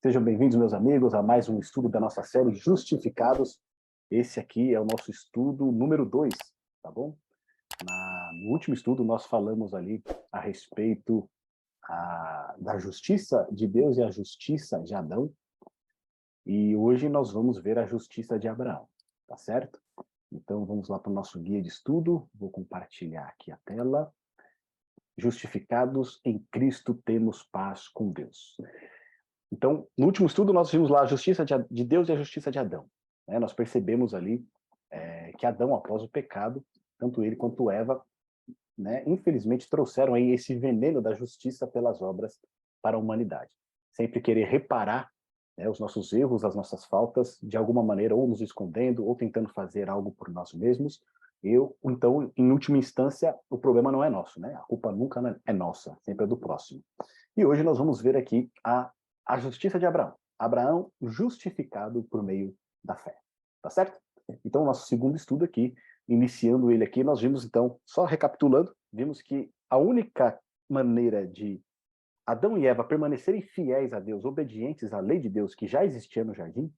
Sejam bem-vindos, meus amigos, a mais um estudo da nossa série Justificados. Esse aqui é o nosso estudo número 2, tá bom? No último estudo, nós falamos ali a respeito da justiça de Deus e a justiça de Adão. E hoje nós vamos ver a justiça de Abraão, tá certo? Então, vamos lá para o nosso guia de estudo. Vou compartilhar aqui a tela. Justificados em Cristo temos paz com Deus. Então, no último estudo, nós vimos lá a justiça de Deus e a justiça de Adão. Né? Nós percebemos ali que Adão, após o pecado, tanto ele quanto Eva, né, infelizmente trouxeram aí esse veneno da justiça pelas obras para a humanidade. Sempre querer reparar, né, os nossos erros, as nossas faltas, de alguma maneira, ou nos escondendo, ou tentando fazer algo por nós mesmos. Então, em última instância, o problema não é nosso, né? A culpa nunca é nossa, sempre é do próximo. E hoje nós vamos ver aqui a justiça de Abraão. Abraão justificado por meio da fé. Tá certo? Então, nosso segundo estudo aqui, iniciando ele aqui, nós vimos então, só recapitulando, vimos que a única maneira de Adão e Eva permanecerem fiéis a Deus, obedientes à lei de Deus que já existia no jardim,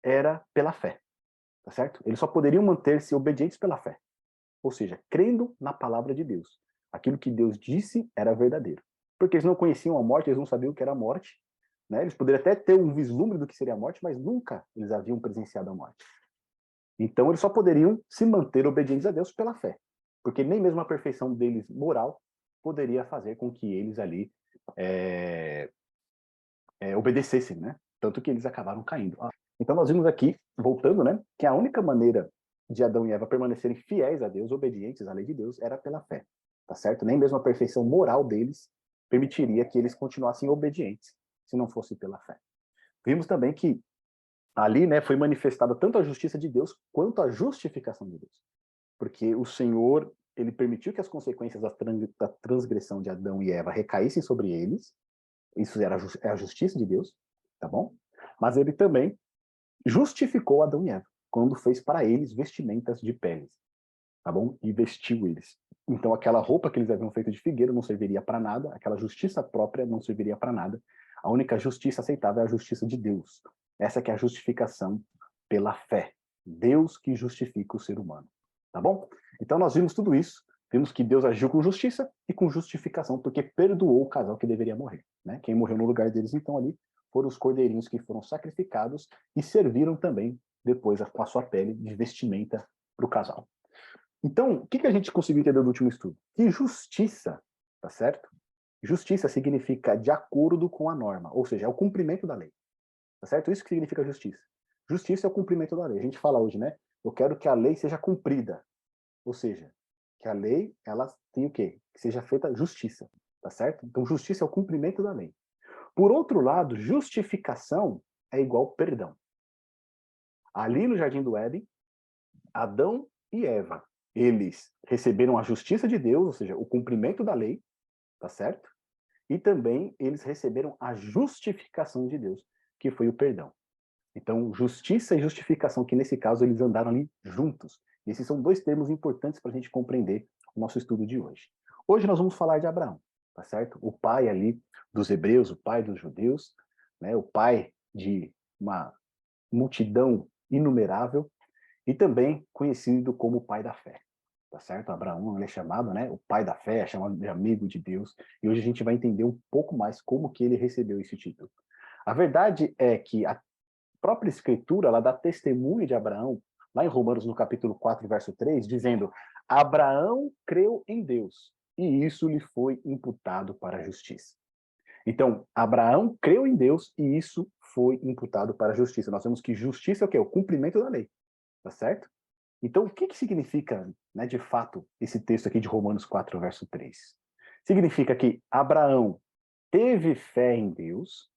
era pela fé. Tá certo? Eles só poderiam manter-se obedientes pela fé. Ou seja, crendo na palavra de Deus. Aquilo que Deus disse era verdadeiro. Porque eles não conheciam a morte, eles não sabiam o que era a morte. Né? Eles poderiam até ter um vislumbre do que seria a morte, mas nunca eles haviam presenciado a morte. Então, eles só poderiam se manter obedientes a Deus pela fé. Porque nem mesmo a perfeição deles moral poderia fazer com que eles ali obedecessem, né? Tanto que eles acabaram caindo. Então, nós vimos aqui, voltando, né, que a única maneira de Adão e Eva permanecerem fiéis a Deus, obedientes à lei de Deus, era pela fé, tá certo? Nem mesmo a perfeição moral deles permitiria que eles continuassem obedientes, se não fosse pela fé. Vimos também que ali, né, foi manifestada tanto a justiça de Deus quanto a justificação de Deus. Porque o Senhor, ele permitiu que as consequências da transgressão de Adão e Eva recaíssem sobre eles. Isso é a justiça de Deus, tá bom? Mas ele também justificou Adão e Eva, quando fez para eles vestimentas de peles, tá bom? E vestiu eles. Então aquela roupa que eles haviam feito de figueira não serviria para nada, aquela justiça própria não serviria para nada. A única justiça aceitável é a justiça de Deus. Essa que é a justificação pela fé. Deus que justifica o ser humano, tá bom? Então nós vimos tudo isso, vimos que Deus agiu com justiça e com justificação, porque perdoou o casal que deveria morrer, né? Quem morreu no lugar deles então ali foram os cordeirinhos que foram sacrificados e serviram também depois com a sua pele de vestimenta para o casal. Então, o que a gente conseguiu entender do último estudo? Que justiça, tá certo? Justiça significa de acordo com a norma, ou seja, é o cumprimento da lei, tá certo? Isso que significa justiça. Justiça é o cumprimento da lei. A gente fala hoje, né? Eu quero que a lei seja cumprida, ou seja, que a lei, ela tem o quê? Que seja feita justiça, tá certo? Então, justiça é o cumprimento da lei. Por outro lado, justificação é igual perdão. Ali no Jardim do Éden, Adão e Eva, eles receberam a justiça de Deus, ou seja, o cumprimento da lei, tá certo? E também eles receberam a justificação de Deus, que foi o perdão. Então, justiça e justificação, que nesse caso eles andaram ali juntos. E esses são dois termos importantes para a gente compreender o nosso estudo de hoje. Hoje nós vamos falar de Abraão, tá certo? O pai ali dos hebreus, o pai dos judeus, né? O pai de uma multidão inumerável e também conhecido como o pai da fé, tá certo? Abraão, ele é chamado, né, o pai da fé, é chamado de amigo de Deus, e hoje a gente vai entender um pouco mais como que ele recebeu esse título. A verdade é que a própria escritura, ela dá testemunho de Abraão, lá em Romanos, no capítulo 4, verso 3, dizendo: Abraão creu em Deus, e isso lhe foi imputado para a justiça. Então, Abraão creu em Deus, e isso foi imputado para a justiça. Nós temos que justiça é o quê? O cumprimento da lei, tá certo? Então, o que significa, né, de fato, esse texto aqui de Romanos 4, verso 3? Significa que Abraão teve fé em Deus,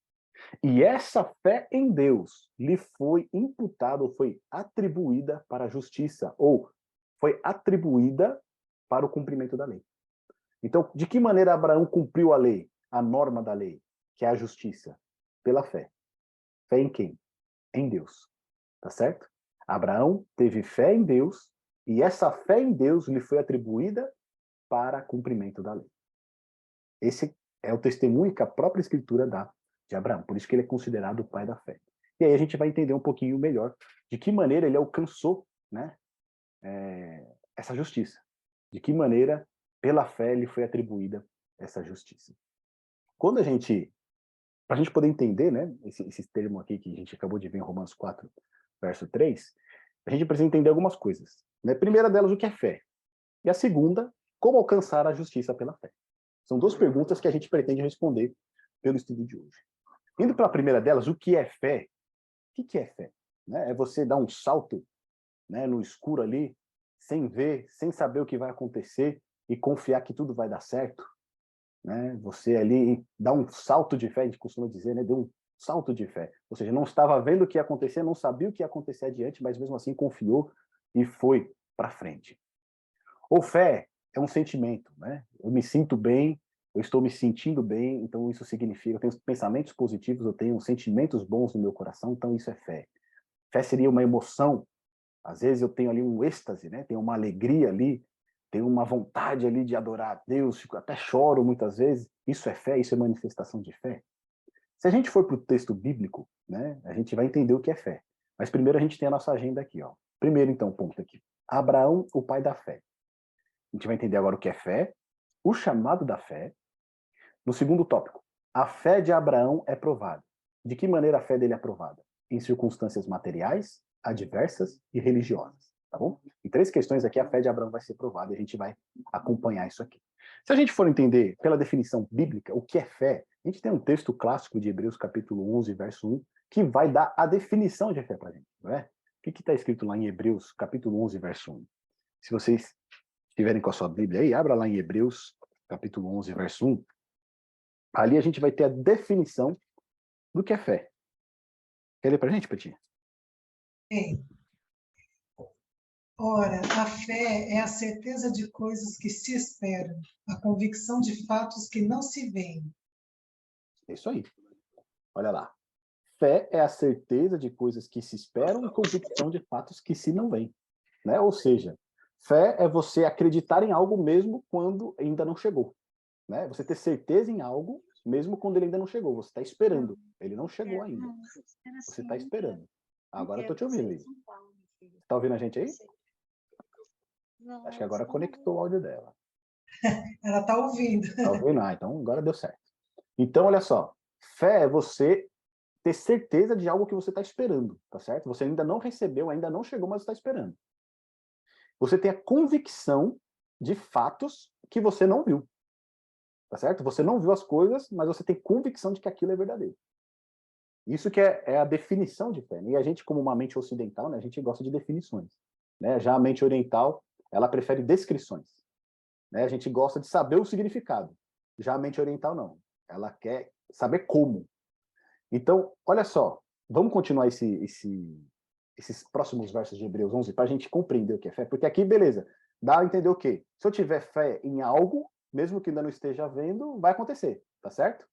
e essa fé em Deus lhe foi imputada, ou foi atribuída para a justiça, ou foi atribuída para o cumprimento da lei. Então, de que maneira Abraão cumpriu a lei, a norma da lei, que é a justiça? Pela fé. Fé em quem? Em Deus. Tá certo? Abraão teve fé em Deus, e essa fé em Deus lhe foi atribuída para cumprimento da lei. Esse é o testemunho que a própria Escritura dá de Abraão. Por isso que ele é considerado o pai da fé. E aí a gente vai entender um pouquinho melhor de que maneira ele alcançou, né, essa justiça. De que maneira, pela fé, lhe foi atribuída essa justiça. Quando a gente, para a gente poder entender, né, esse termo aqui que a gente acabou de ver em Romanos 4, verso 3, a gente precisa entender algumas coisas. Né? A primeira delas, o que é fé? E a segunda, como alcançar a justiça pela fé. São duas perguntas que a gente pretende responder pelo estudo de hoje. Indo para a primeira delas, o que é fé? O que é fé? Né? É você dar um salto, né, no escuro ali, sem ver, sem saber o que vai acontecer e confiar que tudo vai dar certo. Né? Você ali dá um salto de fé, a gente costuma dizer, né? Deu um salto de fé. Ou seja, não estava vendo o que ia acontecer, não sabia o que ia acontecer adiante, mas mesmo assim confiou e foi para frente. Ou fé é um sentimento, né? Eu me sinto bem, eu estou me sentindo bem, então isso significa, eu tenho pensamentos positivos, eu tenho sentimentos bons no meu coração, então isso é fé. Fé seria uma emoção. Às vezes eu tenho ali um êxtase, né? Tenho uma alegria ali, tenho uma vontade ali de adorar a Deus, até choro muitas vezes. Isso é fé, isso é manifestação de fé. Se a gente for para o texto bíblico, né, a gente vai entender o que é fé. Mas primeiro a gente tem a nossa agenda aqui, ó. Primeiro, então, ponto aqui. Abraão, o pai da fé. A gente vai entender agora o que é fé, o chamado da fé. No segundo tópico, a fé de Abraão é provada. De que maneira a fé dele é provada? Em circunstâncias materiais, adversas e religiosas, tá bom? Em três questões aqui, a fé de Abraão vai ser provada e a gente vai acompanhar isso aqui. Se a gente for entender pela definição bíblica o que é fé, a gente tem um texto clássico de Hebreus, capítulo 11, verso 1, que vai dar a definição de fé para a gente, não é? O que está escrito lá em Hebreus, capítulo 11, verso 1? Se vocês estiverem com a sua Bíblia aí, abra lá em Hebreus, capítulo 11, verso 1. Ali a gente vai ter a definição do que é fé. Quer ler para a gente, Petinha? Bem, ora, a fé é a certeza de coisas que se esperam, a convicção de fatos que não se veem. É isso aí. Olha lá. Fé é a certeza de coisas que se esperam e convicção de fatos que se não veem. Né? Ou seja, fé é você acreditar em algo mesmo quando ainda não chegou. Né? Você ter certeza em algo mesmo quando ele ainda não chegou. Você está esperando. Ele não chegou ainda. Você está esperando. Agora eu estou te ouvindo, Lívia. Está ouvindo a gente aí? Acho que agora conectou o áudio dela. Ela está ouvindo. Está ouvindo? Ah, então agora deu certo. Então, olha só. Fé é você ter certeza de algo que você está esperando, tá certo? Você ainda não recebeu, ainda não chegou, mas está esperando. Você tem a convicção de fatos que você não viu, tá certo? Você não viu as coisas, mas você tem convicção de que aquilo é verdadeiro. Isso que é a definição de fé. E a gente, como uma mente ocidental, né, a gente gosta de definições. Né? Já a mente oriental, ela prefere descrições. Né? A gente gosta de saber o significado. Já a mente oriental, não. Ela quer saber como. Então, olha só, vamos continuar esses próximos versos de Hebreus 11 para a gente compreender o que é fé, porque aqui, beleza, dá a entender o quê? Se eu tiver fé em algo, mesmo que ainda não esteja vendo, vai acontecer, tá certo?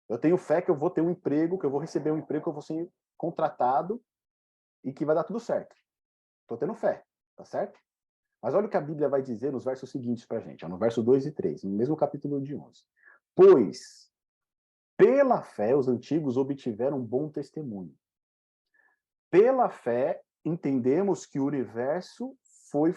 Eu tenho fé que eu vou ter um emprego, que eu vou receber um emprego, que eu vou ser contratado e que vai dar tudo certo. Estou tendo fé, tá certo? Mas olha o que a Bíblia vai dizer nos versos seguintes para a gente, ó, no verso 2 e 3, no mesmo capítulo de 11. Pois, pela fé, os antigos obtiveram bom testemunho. Pela fé, entendemos que o universo foi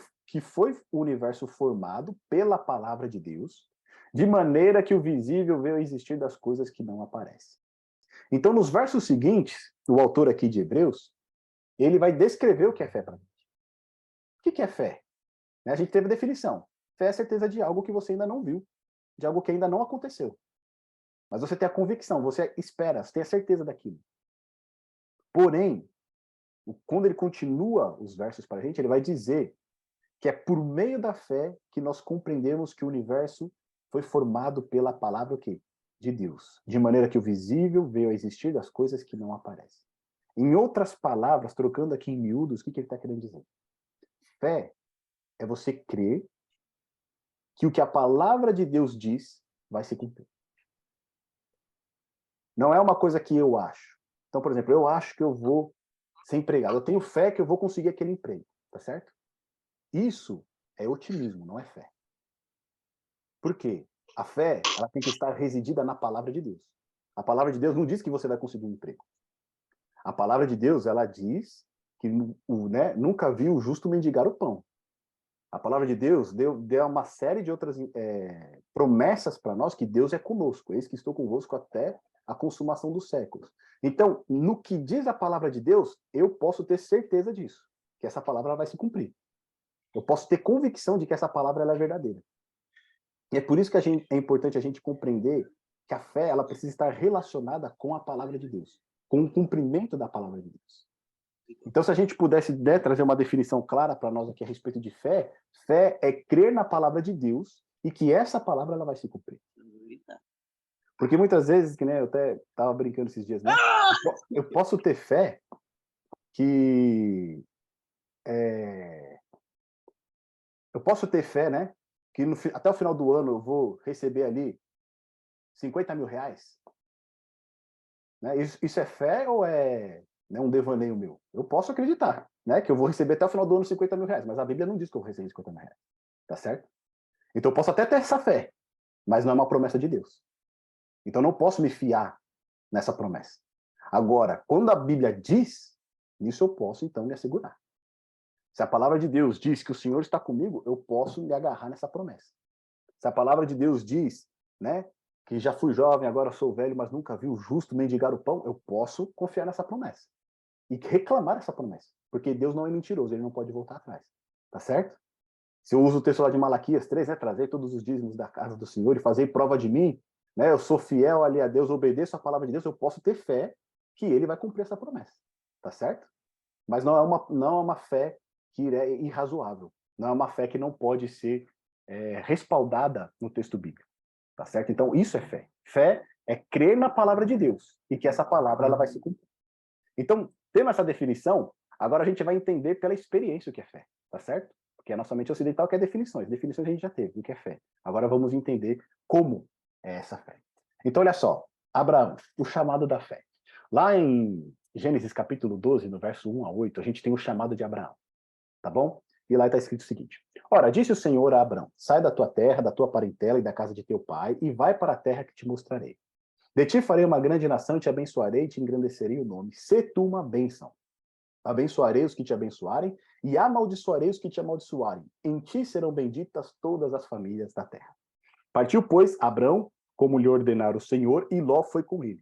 o universo formado pela palavra de Deus, de maneira que o visível veio a existir das coisas que não aparecem. Então, nos versos seguintes, o autor aqui de Hebreus, ele vai descrever o que é fé para a gente. O que é fé? A gente teve a definição. Fé é a certeza de algo que você ainda não viu, de algo que ainda não aconteceu. Mas você tem a convicção, você espera, você tem a certeza daquilo. Porém, quando ele continua os versos para a gente, ele vai dizer que é por meio da fé que nós compreendemos que o universo foi formado pela palavra o quê? De Deus, de maneira que o visível veio a existir das coisas que não aparecem. Em outras palavras, trocando aqui em miúdos, o que ele está querendo dizer? Fé é você crer que o que a palavra de Deus diz vai se cumprir. Não é uma coisa que eu acho. Então, por exemplo, eu acho que eu vou ser empregado. Eu tenho fé que eu vou conseguir aquele emprego, tá certo? Isso é otimismo, não é fé. Por quê? A fé, ela tem que estar residida na palavra de Deus. A palavra de Deus não diz que você vai conseguir um emprego. A palavra de Deus, ela diz que nunca viu o justo mendigar o pão. A palavra de Deus deu uma série de outras promessas para nós que Deus é conosco. Eis que estou convosco até a consumação dos séculos. Então, no que diz a palavra de Deus, eu posso ter certeza disso, que essa palavra vai se cumprir. Eu posso ter convicção de que essa palavra ela é verdadeira. E é por isso que é importante a gente compreender que a fé ela precisa estar relacionada com a palavra de Deus, com o cumprimento da palavra de Deus. Então, se a gente pudesse trazer uma definição clara para nós aqui a respeito de fé, fé é crer na palavra de Deus e que essa palavra ela vai se cumprir. Porque muitas vezes, que eu até estava brincando esses dias, né? Eu posso ter fé que eu posso ter fé, né? Que até o final do ano eu vou receber ali 50 mil reais. Né? Isso é fé ou é um devaneio meu? Eu posso acreditar, né? Que eu vou receber até o final do ano 50 mil reais, mas a Bíblia não diz que eu vou receber 50 mil reais. Tá certo? Então eu posso até ter essa fé, mas não é uma promessa de Deus. Então eu não posso me fiar nessa promessa. Agora, quando a Bíblia diz, nisso eu posso então me assegurar. Se a palavra de Deus diz que o Senhor está comigo, eu posso me agarrar nessa promessa. Se a palavra de Deus diz, né, que já fui jovem, agora sou velho, mas nunca vi o justo mendigar o pão, eu posso confiar nessa promessa. E reclamar essa promessa. Porque Deus não é mentiroso, ele não pode voltar atrás. Tá certo? Se eu uso o texto lá de Malaquias 3, né, trazer todos os dízimos da casa do Senhor e fazer prova de mim, né, eu sou fiel ali a Deus, obedeço a palavra de Deus, eu posso ter fé que ele vai cumprir essa promessa. Tá certo? Mas não é uma fé que é irrazoável. Não é uma fé que não pode ser respaldada no texto bíblico. Tá certo? Então, isso é fé. Fé é crer na palavra de Deus e que essa palavra ela vai se cumprir. Então, tendo essa definição, agora a gente vai entender pela experiência o que é fé. Tá certo? Porque a nossa mente ocidental quer definições. Definições a gente já teve, o que é fé. Agora vamos entender como é essa fé. Então, olha só. Abraão, o chamado da fé. Lá em Gênesis capítulo 12, no verso 1 a 8, a gente tem o chamado de Abraão. Tá bom? E lá está escrito o seguinte: Ora, disse o Senhor a Abraão: sai da tua terra, da tua parentela e da casa de teu pai, e vai para a terra que te mostrarei. De ti farei uma grande nação, te abençoarei e te engrandecerei o nome. Sê tu uma bênção. Abençoarei os que te abençoarem, e amaldiçoarei os que te amaldiçoarem. Em ti serão benditas todas as famílias da terra. Partiu, pois, Abrão, como lhe ordenara o Senhor, e Ló foi com ele.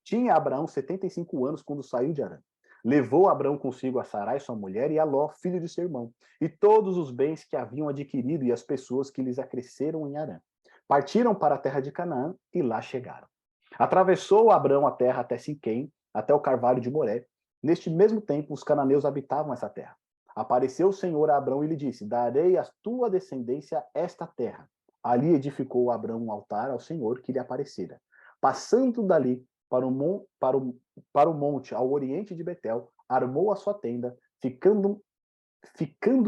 Tinha Abraão 75 anos quando saiu de Harã. Levou Abrão consigo a Sarai, sua mulher, e a Ló, filho de seu irmão, e todos os bens que haviam adquirido e as pessoas que lhes acresceram em Harã. Partiram para a terra de Canaã e lá chegaram. Atravessou Abrão a terra até Siquém, até o carvalho de Moré. Neste mesmo tempo, os cananeus habitavam essa terra. Apareceu o Senhor a Abrão e lhe disse: darei à tua descendência esta terra. Ali edificou Abrão um altar ao Senhor que lhe aparecera. Passando dali para o monte ao oriente de Betel, armou a sua tenda, ficando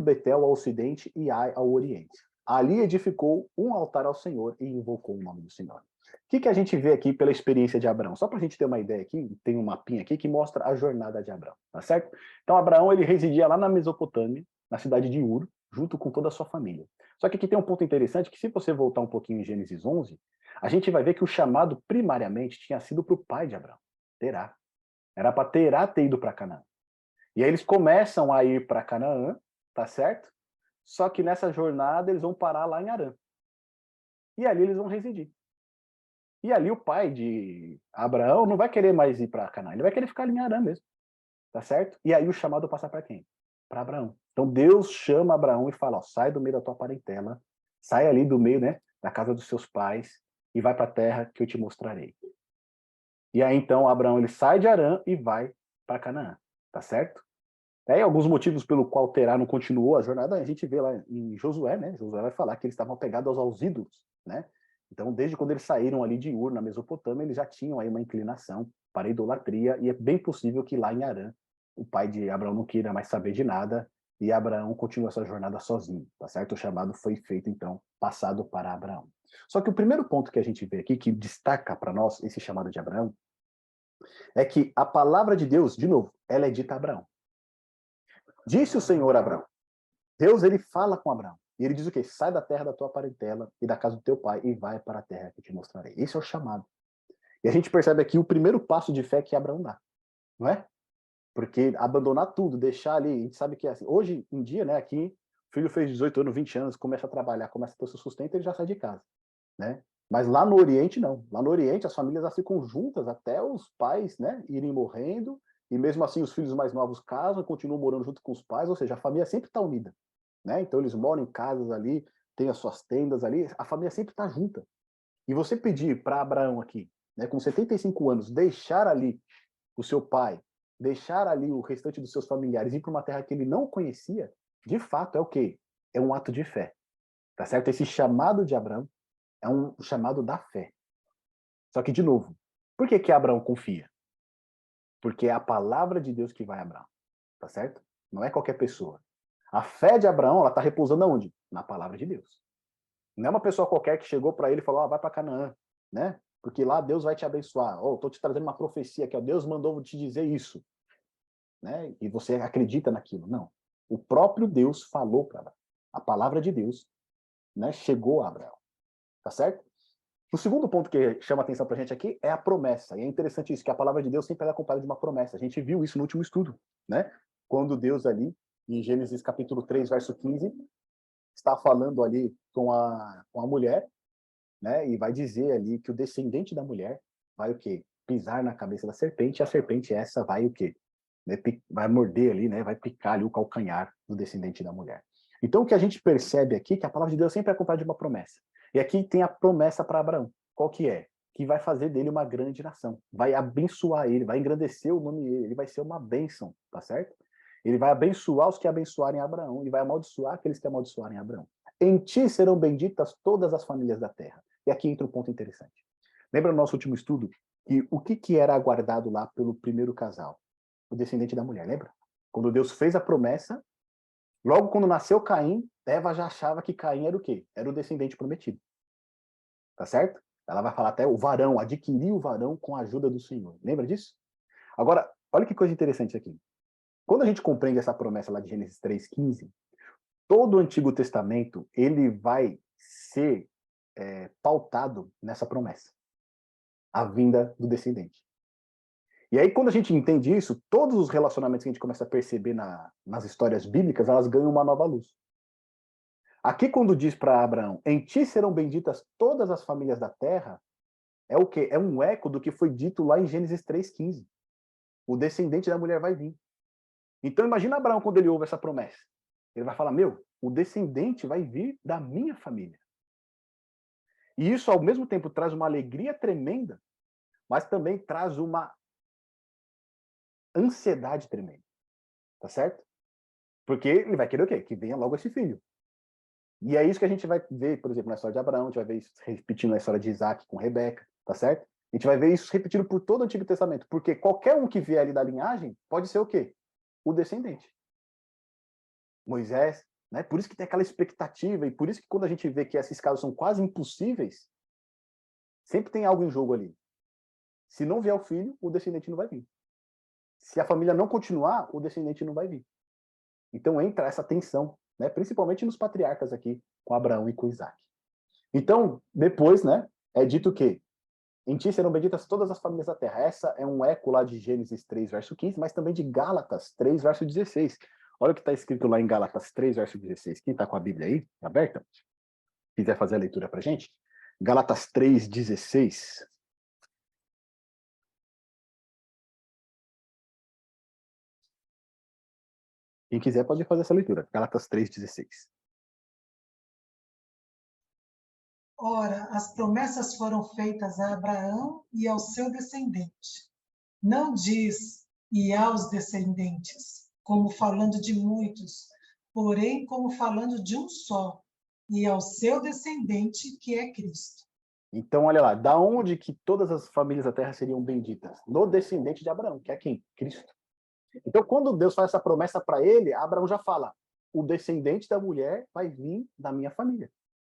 Betel ao ocidente e Ai ao oriente. Ali edificou um altar ao Senhor e invocou o nome do Senhor. O que a gente vê aqui pela experiência de Abraão? Só para a gente ter uma ideia aqui, tem um mapinha aqui que mostra a jornada de Abraão, tá certo? Então, Abraão, ele residia lá na Mesopotâmia, na cidade de Ur, junto com toda a sua família. Só que aqui tem um ponto interessante, que se você voltar um pouquinho em Gênesis 11, a gente vai ver que o chamado primariamente tinha sido para o pai de Abraão, Terá. Era para Terá ter ido para Canaã. E aí eles começam a ir para Canaã, tá certo? Só que nessa jornada eles vão parar lá em Harã. E ali eles vão residir. E ali o pai de Abraão não vai querer mais ir para Canaã, ele vai querer ficar ali em Harã mesmo. Tá certo? E aí o chamado passa para quem? Para Abraão. Então Deus chama Abraão e fala: ó, sai do meio da tua parentela, sai ali do meio, né, da casa dos seus pais e vai para a terra que eu te mostrarei. E aí então Abraão ele sai de Harã e vai para Canaã, tá certo? Aí alguns motivos pelo qual Terá não continuou a jornada, a gente vê lá em Josué, né? Josué vai falar que eles estavam apegados aos ídolos, né? Então, desde quando eles saíram ali de Ur, na Mesopotâmia, eles já tinham aí uma inclinação para a idolatria, e é bem possível que lá em Harã, o pai de Abraão não queira mais saber de nada, e Abraão continua essa jornada sozinho, tá certo? O chamado foi feito, então, passado para Abraão. Só que o primeiro ponto que a gente vê aqui, que destaca para nós esse chamado de Abraão, é que a palavra de Deus, de novo, ela é dita a Abraão. Disse o Senhor a Abraão. Deus, ele fala com Abraão. E ele diz o quê? Sai da terra da tua parentela e da casa do teu pai e vai para a terra que te mostrarei. Esse é o chamado. E a gente percebe aqui o primeiro passo de fé que Abraão dá, não é? Porque abandonar tudo, deixar ali, a gente sabe que é assim, hoje em dia, né, aqui, o filho fez 18 anos, 20 anos, começa a trabalhar, começa a ter o seu sustento, ele já sai de casa, né? Mas lá no Oriente, não. Lá no Oriente, as famílias elas ficam juntas até os pais, né, irem morrendo, e mesmo assim os filhos mais novos casam, continuam morando junto com os pais, ou seja, a família sempre está unida, né? Então eles moram em casas ali, têm as suas tendas ali, a família sempre está junta. E você pedir para Abraão aqui, né, com 75 anos, deixar ali o seu pai, deixar ali o restante dos seus familiares, ir para uma terra que ele não conhecia, de fato é o quê? É um ato de fé, tá certo? Esse chamado de Abraão é um chamado da fé. Só que, de novo, por que que Abraão confia? Porque é a palavra de Deus que vai a Abraão, tá certo? Não é qualquer pessoa. A fé de Abraão, ela está repousando aonde? Na palavra de Deus. Não é uma pessoa qualquer que chegou para ele e falou, vai para Canaã, né? Porque lá Deus vai te abençoar. Estou te trazendo uma profecia aqui, Deus mandou te dizer isso, né? E você acredita naquilo. Não. O próprio Deus falou para Abraão. A palavra de Deus, né, chegou a Abraão. Tá certo? O segundo ponto que chama atenção para a gente aqui é a promessa. E é interessante isso, que a palavra de Deus sempre é acompanhada de uma promessa. A gente viu isso no último estudo, né? Quando Deus ali, em Gênesis capítulo 3, verso 15, está falando ali com a mulher, né? E vai dizer ali que o descendente da mulher vai o quê? Pisar na cabeça da serpente, e a serpente essa vai o quê? Né? Vai morder ali, né? Vai picar ali o calcanhar do descendente da mulher. Então o que a gente percebe aqui é que a palavra de Deus sempre é acompanhada de uma promessa. E aqui tem a promessa para Abraão. Qual que é? Que vai fazer dele uma grande nação. Vai abençoar ele, vai engrandecer o nome dele, ele vai ser uma bênção, tá certo? Ele vai abençoar os que abençoarem Abraão e vai amaldiçoar aqueles que amaldiçoarem Abraão. Em ti serão benditas todas as famílias da terra. E aqui entra um ponto interessante. Lembra no nosso último estudo que o que era aguardado lá pelo primeiro casal? O descendente da mulher, lembra? Quando Deus fez a promessa, logo quando nasceu Caim, Eva já achava que Caim era o quê? Era o descendente prometido. Tá certo? Ela vai falar até o varão, adquirir o varão com a ajuda do Senhor. Lembra disso? Agora, olha que coisa interessante aqui. Quando a gente compreende essa promessa lá de Gênesis 3,15, todo o Antigo Testamento ele vai ser pautado nessa promessa, a vinda do descendente. E aí, quando a gente entende isso, todos os relacionamentos que a gente começa a perceber nas histórias bíblicas, elas ganham uma nova luz. Aqui, quando diz para Abraão, em ti serão benditas todas as famílias da terra, é o quê? É um eco do que foi dito lá em Gênesis 3,15. O descendente da mulher vai vir. Então, imagina Abraão quando ele ouve essa promessa. Ele vai falar, o descendente vai vir da minha família. E isso, ao mesmo tempo, traz uma alegria tremenda, mas também traz uma ansiedade tremenda. Tá certo? Porque ele vai querer o quê? Que venha logo esse filho. E é isso que a gente vai ver, por exemplo, na história de Abraão, a gente vai ver isso repetindo na história de Isaac com Rebeca, tá certo? A gente vai ver isso repetido por todo o Antigo Testamento, porque qualquer um que vier ali da linhagem pode ser o quê? O descendente. Moisés, né? Por isso que tem aquela expectativa, e por isso que quando a gente vê que esses casos são quase impossíveis, sempre tem algo em jogo ali. Se não vier o filho, o descendente não vai vir. Se a família não continuar, o descendente não vai vir. Então entra essa tensão, né? Principalmente nos patriarcas aqui, com Abraão e com Isaac. Então, depois, né, é dito que em ti serão benditas todas as famílias da terra. Essa é um eco lá de Gênesis 3, verso 15, mas também de Gálatas 3, verso 16. Olha o que está escrito lá em Gálatas 3, verso 16. Quem está com a Bíblia aí, aberta, quiser fazer a leitura para a gente. Gálatas 3, 16. Quem quiser pode fazer essa leitura. Gálatas 3, 16. Ora, as promessas foram feitas a Abraão e ao seu descendente. Não diz e aos descendentes, como falando de muitos, porém como falando de um só, e ao seu descendente, que é Cristo. Então, olha lá, da onde que todas as famílias da terra seriam benditas? No descendente de Abraão, que é quem? Cristo. Então, quando Deus faz essa promessa para ele, Abraão já fala, o descendente da mulher vai vir da minha família.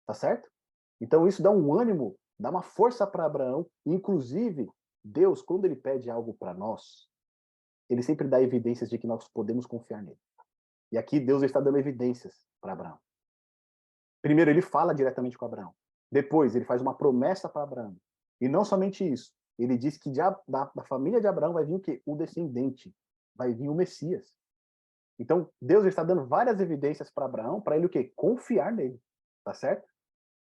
Tá certo? Então, isso dá um ânimo, dá uma força para Abraão. Inclusive, Deus, quando ele pede algo para nós, ele sempre dá evidências de que nós podemos confiar nele. E aqui Deus está dando evidências para Abraão. Primeiro, ele fala diretamente com Abraão. Depois, ele faz uma promessa para Abraão. E não somente isso, ele diz que da família de Abraão vai vir o quê? O descendente, vai vir o Messias. Então, Deus está dando várias evidências para Abraão, para ele o quê? Confiar nele, tá certo?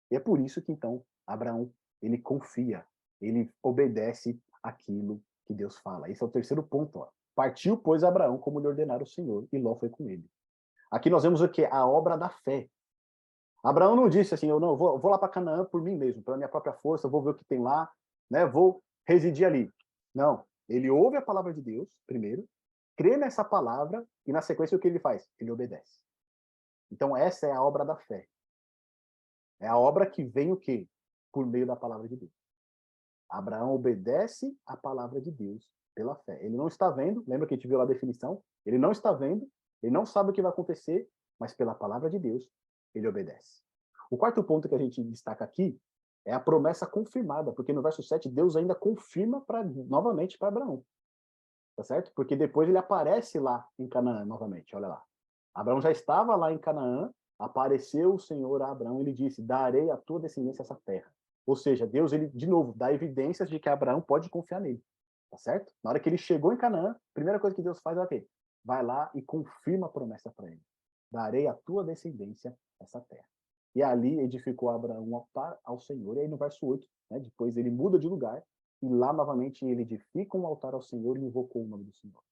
E é por isso que, então, Abraão, ele confia, ele obedece aquilo que Deus fala. Esse é o terceiro ponto, ó. Partiu, pois, Abraão, como lhe ordenara o Senhor, e Ló foi com ele. Aqui nós vemos o quê? A obra da fé. Abraão não disse assim, eu não, vou lá para Canaã por mim mesmo, pela minha própria força, vou ver o que tem lá, né? Vou residir ali. Não, ele ouve a palavra de Deus, primeiro, crê nessa palavra, e na sequência o que ele faz? Ele obedece. Então essa é a obra da fé. É a obra que vem o quê? Por meio da palavra de Deus. Abraão obedece a palavra de Deus pela fé. Ele não está vendo, lembra que a gente viu lá a definição? Ele não está vendo, ele não sabe o que vai acontecer, mas pela palavra de Deus, ele obedece. O quarto ponto que a gente destaca aqui é a promessa confirmada, porque no verso 7 Deus ainda confirma novamente para Abraão. Tá certo? Porque depois ele aparece lá em Canaã novamente, olha lá. Abraão já estava lá em Canaã, apareceu o Senhor a Abraão e ele disse: "Darei à tua descendência essa terra". Ou seja, Deus, ele de novo dá evidências de que Abraão pode confiar nele. Tá certo? Na hora que ele chegou em Canaã, a primeira coisa que Deus faz é o quê? Vai lá e confirma a promessa para ele. Darei à tua descendência essa terra. E ali edificou Abraão um altar ao Senhor. E aí no verso 8, né, depois ele muda de lugar e lá novamente ele edifica um altar ao Senhor e invocou o nome do Senhor.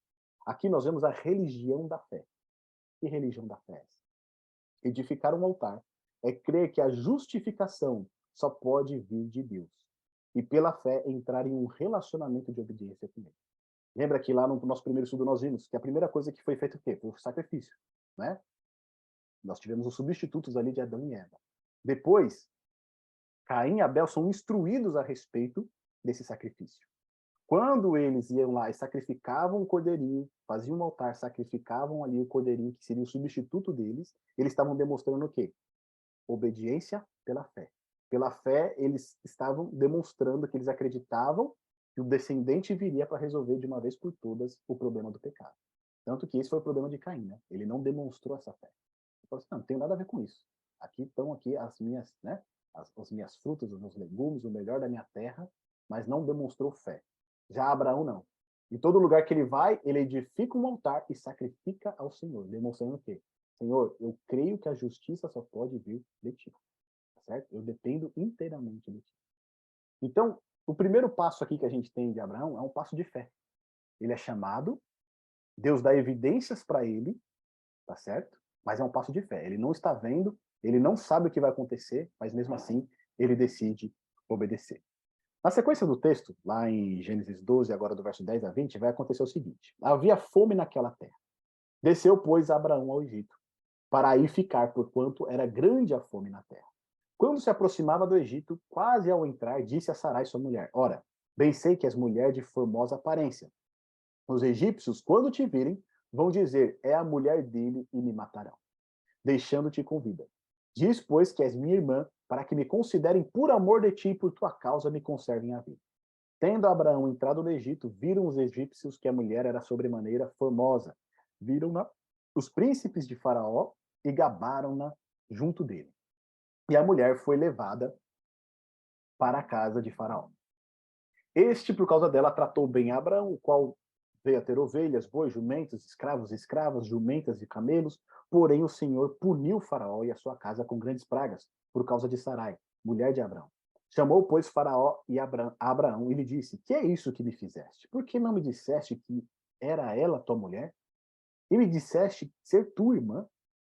Aqui nós vemos a religião da fé. Que religião da fé é essa? Edificar um altar é crer que a justificação só pode vir de Deus. E pela fé entrar em um relacionamento de obediência com ele. Lembra que lá no nosso primeiro estudo nós vimos que a primeira coisa que foi feita o quê? Foi o sacrifício, né? Nós tivemos os substitutos ali de Adão e Eva. Depois, Caim e Abel são instruídos a respeito desse sacrifício. Quando eles iam lá e sacrificavam o cordeirinho, faziam um altar, sacrificavam ali o cordeirinho, que seria o substituto deles, eles estavam demonstrando o quê? Obediência pela fé. Pela fé, eles estavam demonstrando que eles acreditavam que o descendente viria para resolver de uma vez por todas o problema do pecado. Tanto que esse foi o problema de Caim, né? Ele não demonstrou essa fé. Ele falou assim, não tem nada a ver com isso. Aqui estão aqui as minhas, né? As minhas frutas, os meus legumes, o melhor da minha terra, mas não demonstrou fé. Já Abraão não. Em todo lugar que ele vai, ele edifica um altar e sacrifica ao Senhor, demonstrando o quê? Senhor, eu creio que a justiça só pode vir de ti. Tá certo? Eu dependo inteiramente de ti. Então, o primeiro passo aqui que a gente tem de Abraão é um passo de fé. Ele é chamado, Deus dá evidências para ele, tá certo? Mas é um passo de fé. Ele não está vendo, ele não sabe o que vai acontecer, mas mesmo assim ele decide obedecer. Na sequência do texto, lá em Gênesis 12, agora do verso 10 a 20, vai acontecer o seguinte: havia fome naquela terra. Desceu, pois, Abraão ao Egito, para aí ficar, porquanto era grande a fome na terra. Quando se aproximava do Egito, quase ao entrar, disse a Sarai, sua mulher: Ora, bem sei que és mulher de formosa aparência. Os egípcios, quando te virem, vão dizer: é a mulher dele e me matarão, deixando-te com vida. Diz, pois, que és minha irmã, para que me considerem por amor de ti e por tua causa me conservem a vida. Tendo Abraão entrado no Egito, viram os egípcios que a mulher era sobremaneira formosa. Viram-na os príncipes de Faraó e gabaram-na junto dele. E a mulher foi levada para a casa de Faraó. Este, por causa dela, tratou bem Abraão, o qual veio a ter ovelhas, bois, jumentos, escravos, escravas, jumentas e camelos. Porém, o Senhor puniu Faraó e a sua casa com grandes pragas, por causa de Sarai, mulher de Abraão. Chamou, pois, Faraó e Abraão e lhe disse: Que é isso que me fizeste? Por que não me disseste que era ela tua mulher? E me disseste ser tua irmã?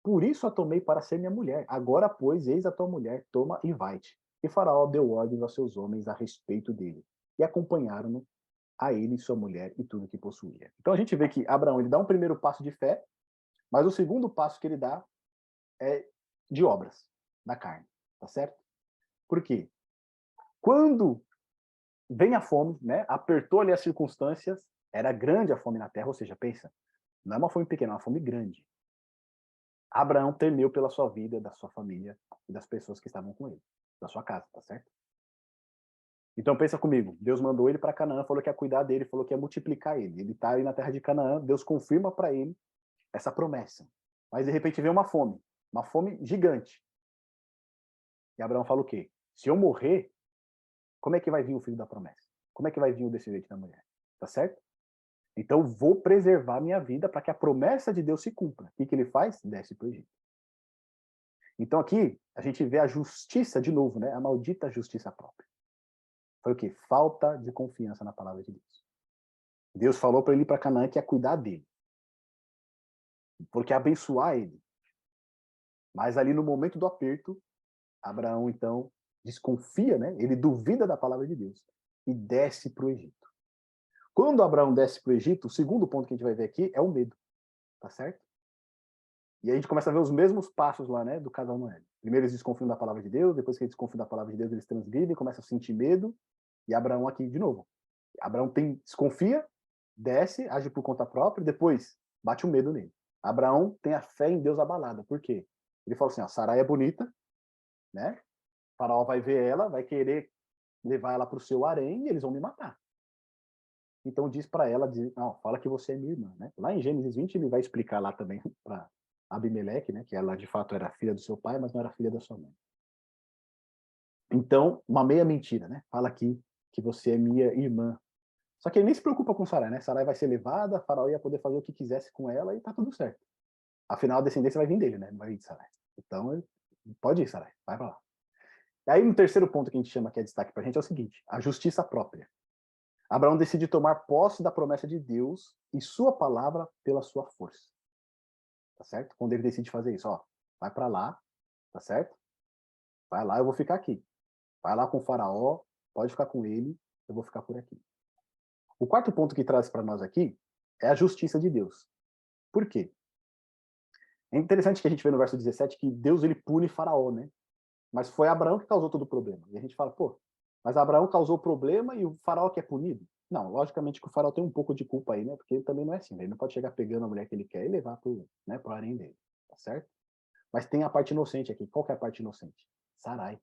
Por isso a tomei para ser minha mulher. Agora, pois, eis a tua mulher, toma e vai-te. E Faraó deu ordens aos seus homens a respeito dele, e acompanharam-no a ele, sua mulher e tudo que possuía. Então a gente vê que Abraão ele dá um primeiro passo de fé, mas o segundo passo que ele dá é de obras da carne, tá certo? Por quê? Quando vem a fome, né? Apertou ali as circunstâncias, era grande a fome na terra, ou seja, pensa, não é uma fome pequena, é uma fome grande. Abraão temeu pela sua vida, da sua família e das pessoas que estavam com ele, da sua casa, tá certo? Então pensa comigo, Deus mandou ele para Canaã, falou que ia cuidar dele, falou que ia multiplicar ele. Ele está aí na terra de Canaã, Deus confirma para ele essa promessa. Mas de repente vem uma fome gigante. E Abraão fala o quê? Se eu morrer, como é que vai vir o filho da promessa? como é que vai vir o descendente da mulher? Tá certo? Então, vou preservar minha vida para que a promessa de Deus se cumpra. O que ele faz? Desce para o Egito. Então, aqui, a gente vê a justiça de novo, né? A maldita justiça própria. Foi o quê? Falta de confiança na palavra de Deus. Deus falou para ele ir para Canaã que ia cuidar dele. Porque ia abençoar ele. Mas ali no momento do aperto, Abraão, então, desconfia, né? Ele duvida da palavra de Deus e desce para o Egito. Quando Abraão desce para o Egito, o segundo ponto que a gente vai ver aqui é o medo. Tá certo? E aí a gente começa a ver os mesmos passos lá, né, do casal Noé. Primeiro eles desconfiam da palavra de Deus, depois que eles desconfiam da palavra de Deus, eles transgridem, começam a sentir medo, e Abraão aqui de novo. Abraão desconfia, desce, age por conta própria, depois bate o medo nele. Abraão tem a fé em Deus abalada. Por quê? Ele fala assim, ó, Sarai é bonita, né? O faraó vai ver ela, vai querer levar ela para o seu harém e eles vão me matar. Então diz para ela, não, fala que você é minha irmã, né? Lá em Gênesis 20 ele vai explicar lá também para Abimeleque, né? Que ela de fato era filha do seu pai, mas não era filha da sua mãe. Então, uma meia mentira, né? Fala aqui que você é minha irmã. Só que ele nem se preocupa com Sarai, né? Sarai vai ser levada, Faraó ia poder fazer o que quisesse com ela e tá tudo certo. Afinal, a descendência vai vir dele, né? Não vai vir de Sarai. Então, pode ir, Sarai, vai para lá. E aí, no terceiro ponto que a gente chama que é destaque pra gente é o seguinte: a justiça própria. Abraão decide tomar posse da promessa de Deus e sua palavra pela sua força. Tá certo? Quando ele decide fazer isso, ó, vai para lá, tá certo? Vai lá, eu vou ficar aqui. Vai lá com o faraó, pode ficar com ele, eu vou ficar por aqui. O quarto ponto que traz para nós aqui é a justiça de Deus. Por quê? É interessante que a gente vê no verso 17 que Deus ele pune faraó, né? Mas foi Abraão que causou todo o problema. E a gente fala, pô, mas Abraão causou o problema e o faraó que é punido? Não, logicamente que o faraó tem um pouco de culpa aí, né? Porque ele também não é assim, né? Ele não pode chegar pegando a mulher que ele quer e levar pro, né, pro harém dele, tá certo? Mas tem a parte inocente aqui. Qual que é a parte inocente? Sarai,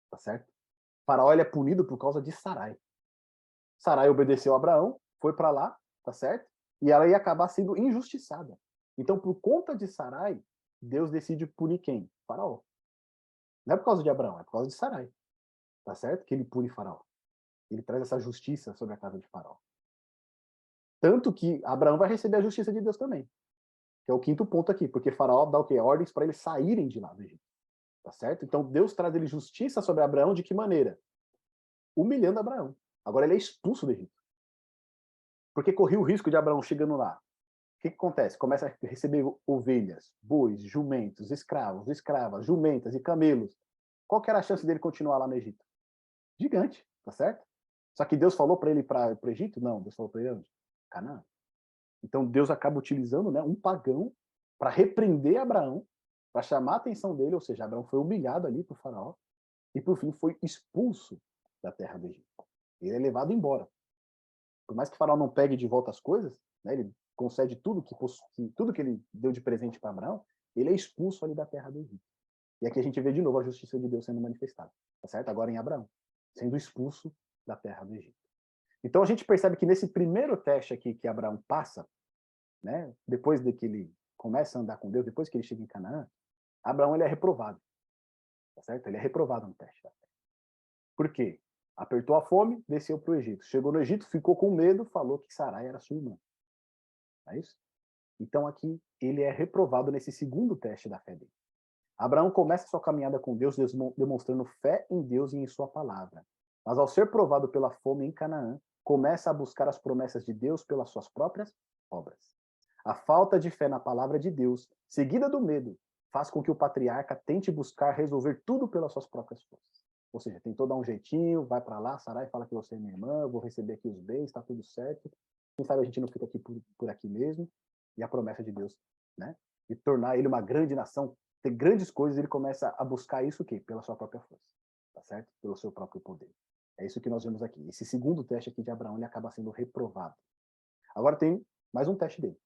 tá certo? O faraó ele é punido por causa de Sarai. Sarai obedeceu a Abraão, foi para lá, tá certo? E ela ia acabar sendo injustiçada. Então, por conta de Sarai, Deus decide punir quem? Faraó. Não é por causa de Abraão, é por causa de Sarai. Tá certo? Que ele pune Faraó. Ele traz essa justiça sobre a casa de Faraó. Tanto que Abraão vai receber a justiça de Deus também. Que é o quinto ponto aqui, porque Faraó dá o quê? Ordens para eles saírem de lá do Egito. Tá certo? Então Deus traz ele justiça sobre Abraão de que maneira? Humilhando Abraão. Agora ele é expulso do Egito. Porque corria o risco de Abraão chegando lá. O que acontece? Começa a receber ovelhas, bois, jumentos, escravos, escravas, jumentas e camelos. Qual que era a chance dele continuar lá no Egito? Gigante, tá certo? Só que Deus falou para ele para o Egito? Não, Deus falou para ele onde? Canaã. Então Deus acaba utilizando, né, um pagão para repreender Abraão, para chamar a atenção dele, ou seja, Abraão foi humilhado ali por Faraó e por fim foi expulso da terra do Egito. Ele é levado embora. Por mais que Faraó não pegue de volta as coisas, né, ele concede tudo que ele deu de presente para Abraão, ele é expulso ali da terra do Egito. E aqui a gente vê de novo a justiça de Deus sendo manifestada, tá certo? Agora em Abraão, sendo expulso da terra do Egito. Então a gente percebe que nesse primeiro teste aqui que Abraão passa, né, depois de que ele começa a andar com Deus, depois que ele chega em Canaã, Abraão ele é reprovado, tá certo? Ele é reprovado no teste. Por quê? Apertou a fome, desceu para o Egito. Chegou no Egito, ficou com medo, falou que Sarai era sua irmã. É isso? Então aqui ele é reprovado nesse segundo teste da fé dele. Abraão começa sua caminhada com Deus demonstrando fé em Deus e em sua palavra. Mas ao ser provado pela fome em Canaã, começa a buscar as promessas de Deus pelas suas próprias obras. A falta de fé na palavra de Deus, seguida do medo, faz com que o patriarca tente buscar resolver tudo pelas suas próprias forças. Ou seja, tentou dar um jeitinho, vai para lá, Sarai fala que você é minha irmã, eu vou receber aqui os bens, está tudo certo. Quem sabe a gente não fica aqui por aqui mesmo. E a promessa de Deus, né? De tornar ele uma grande nação, ter grandes coisas, ele começa a buscar isso o quê? Pela sua própria força, tá certo? Pelo seu próprio poder. É isso que nós vemos aqui. Esse segundo teste aqui de Abraão, ele acaba sendo reprovado. Agora tem mais um teste dele.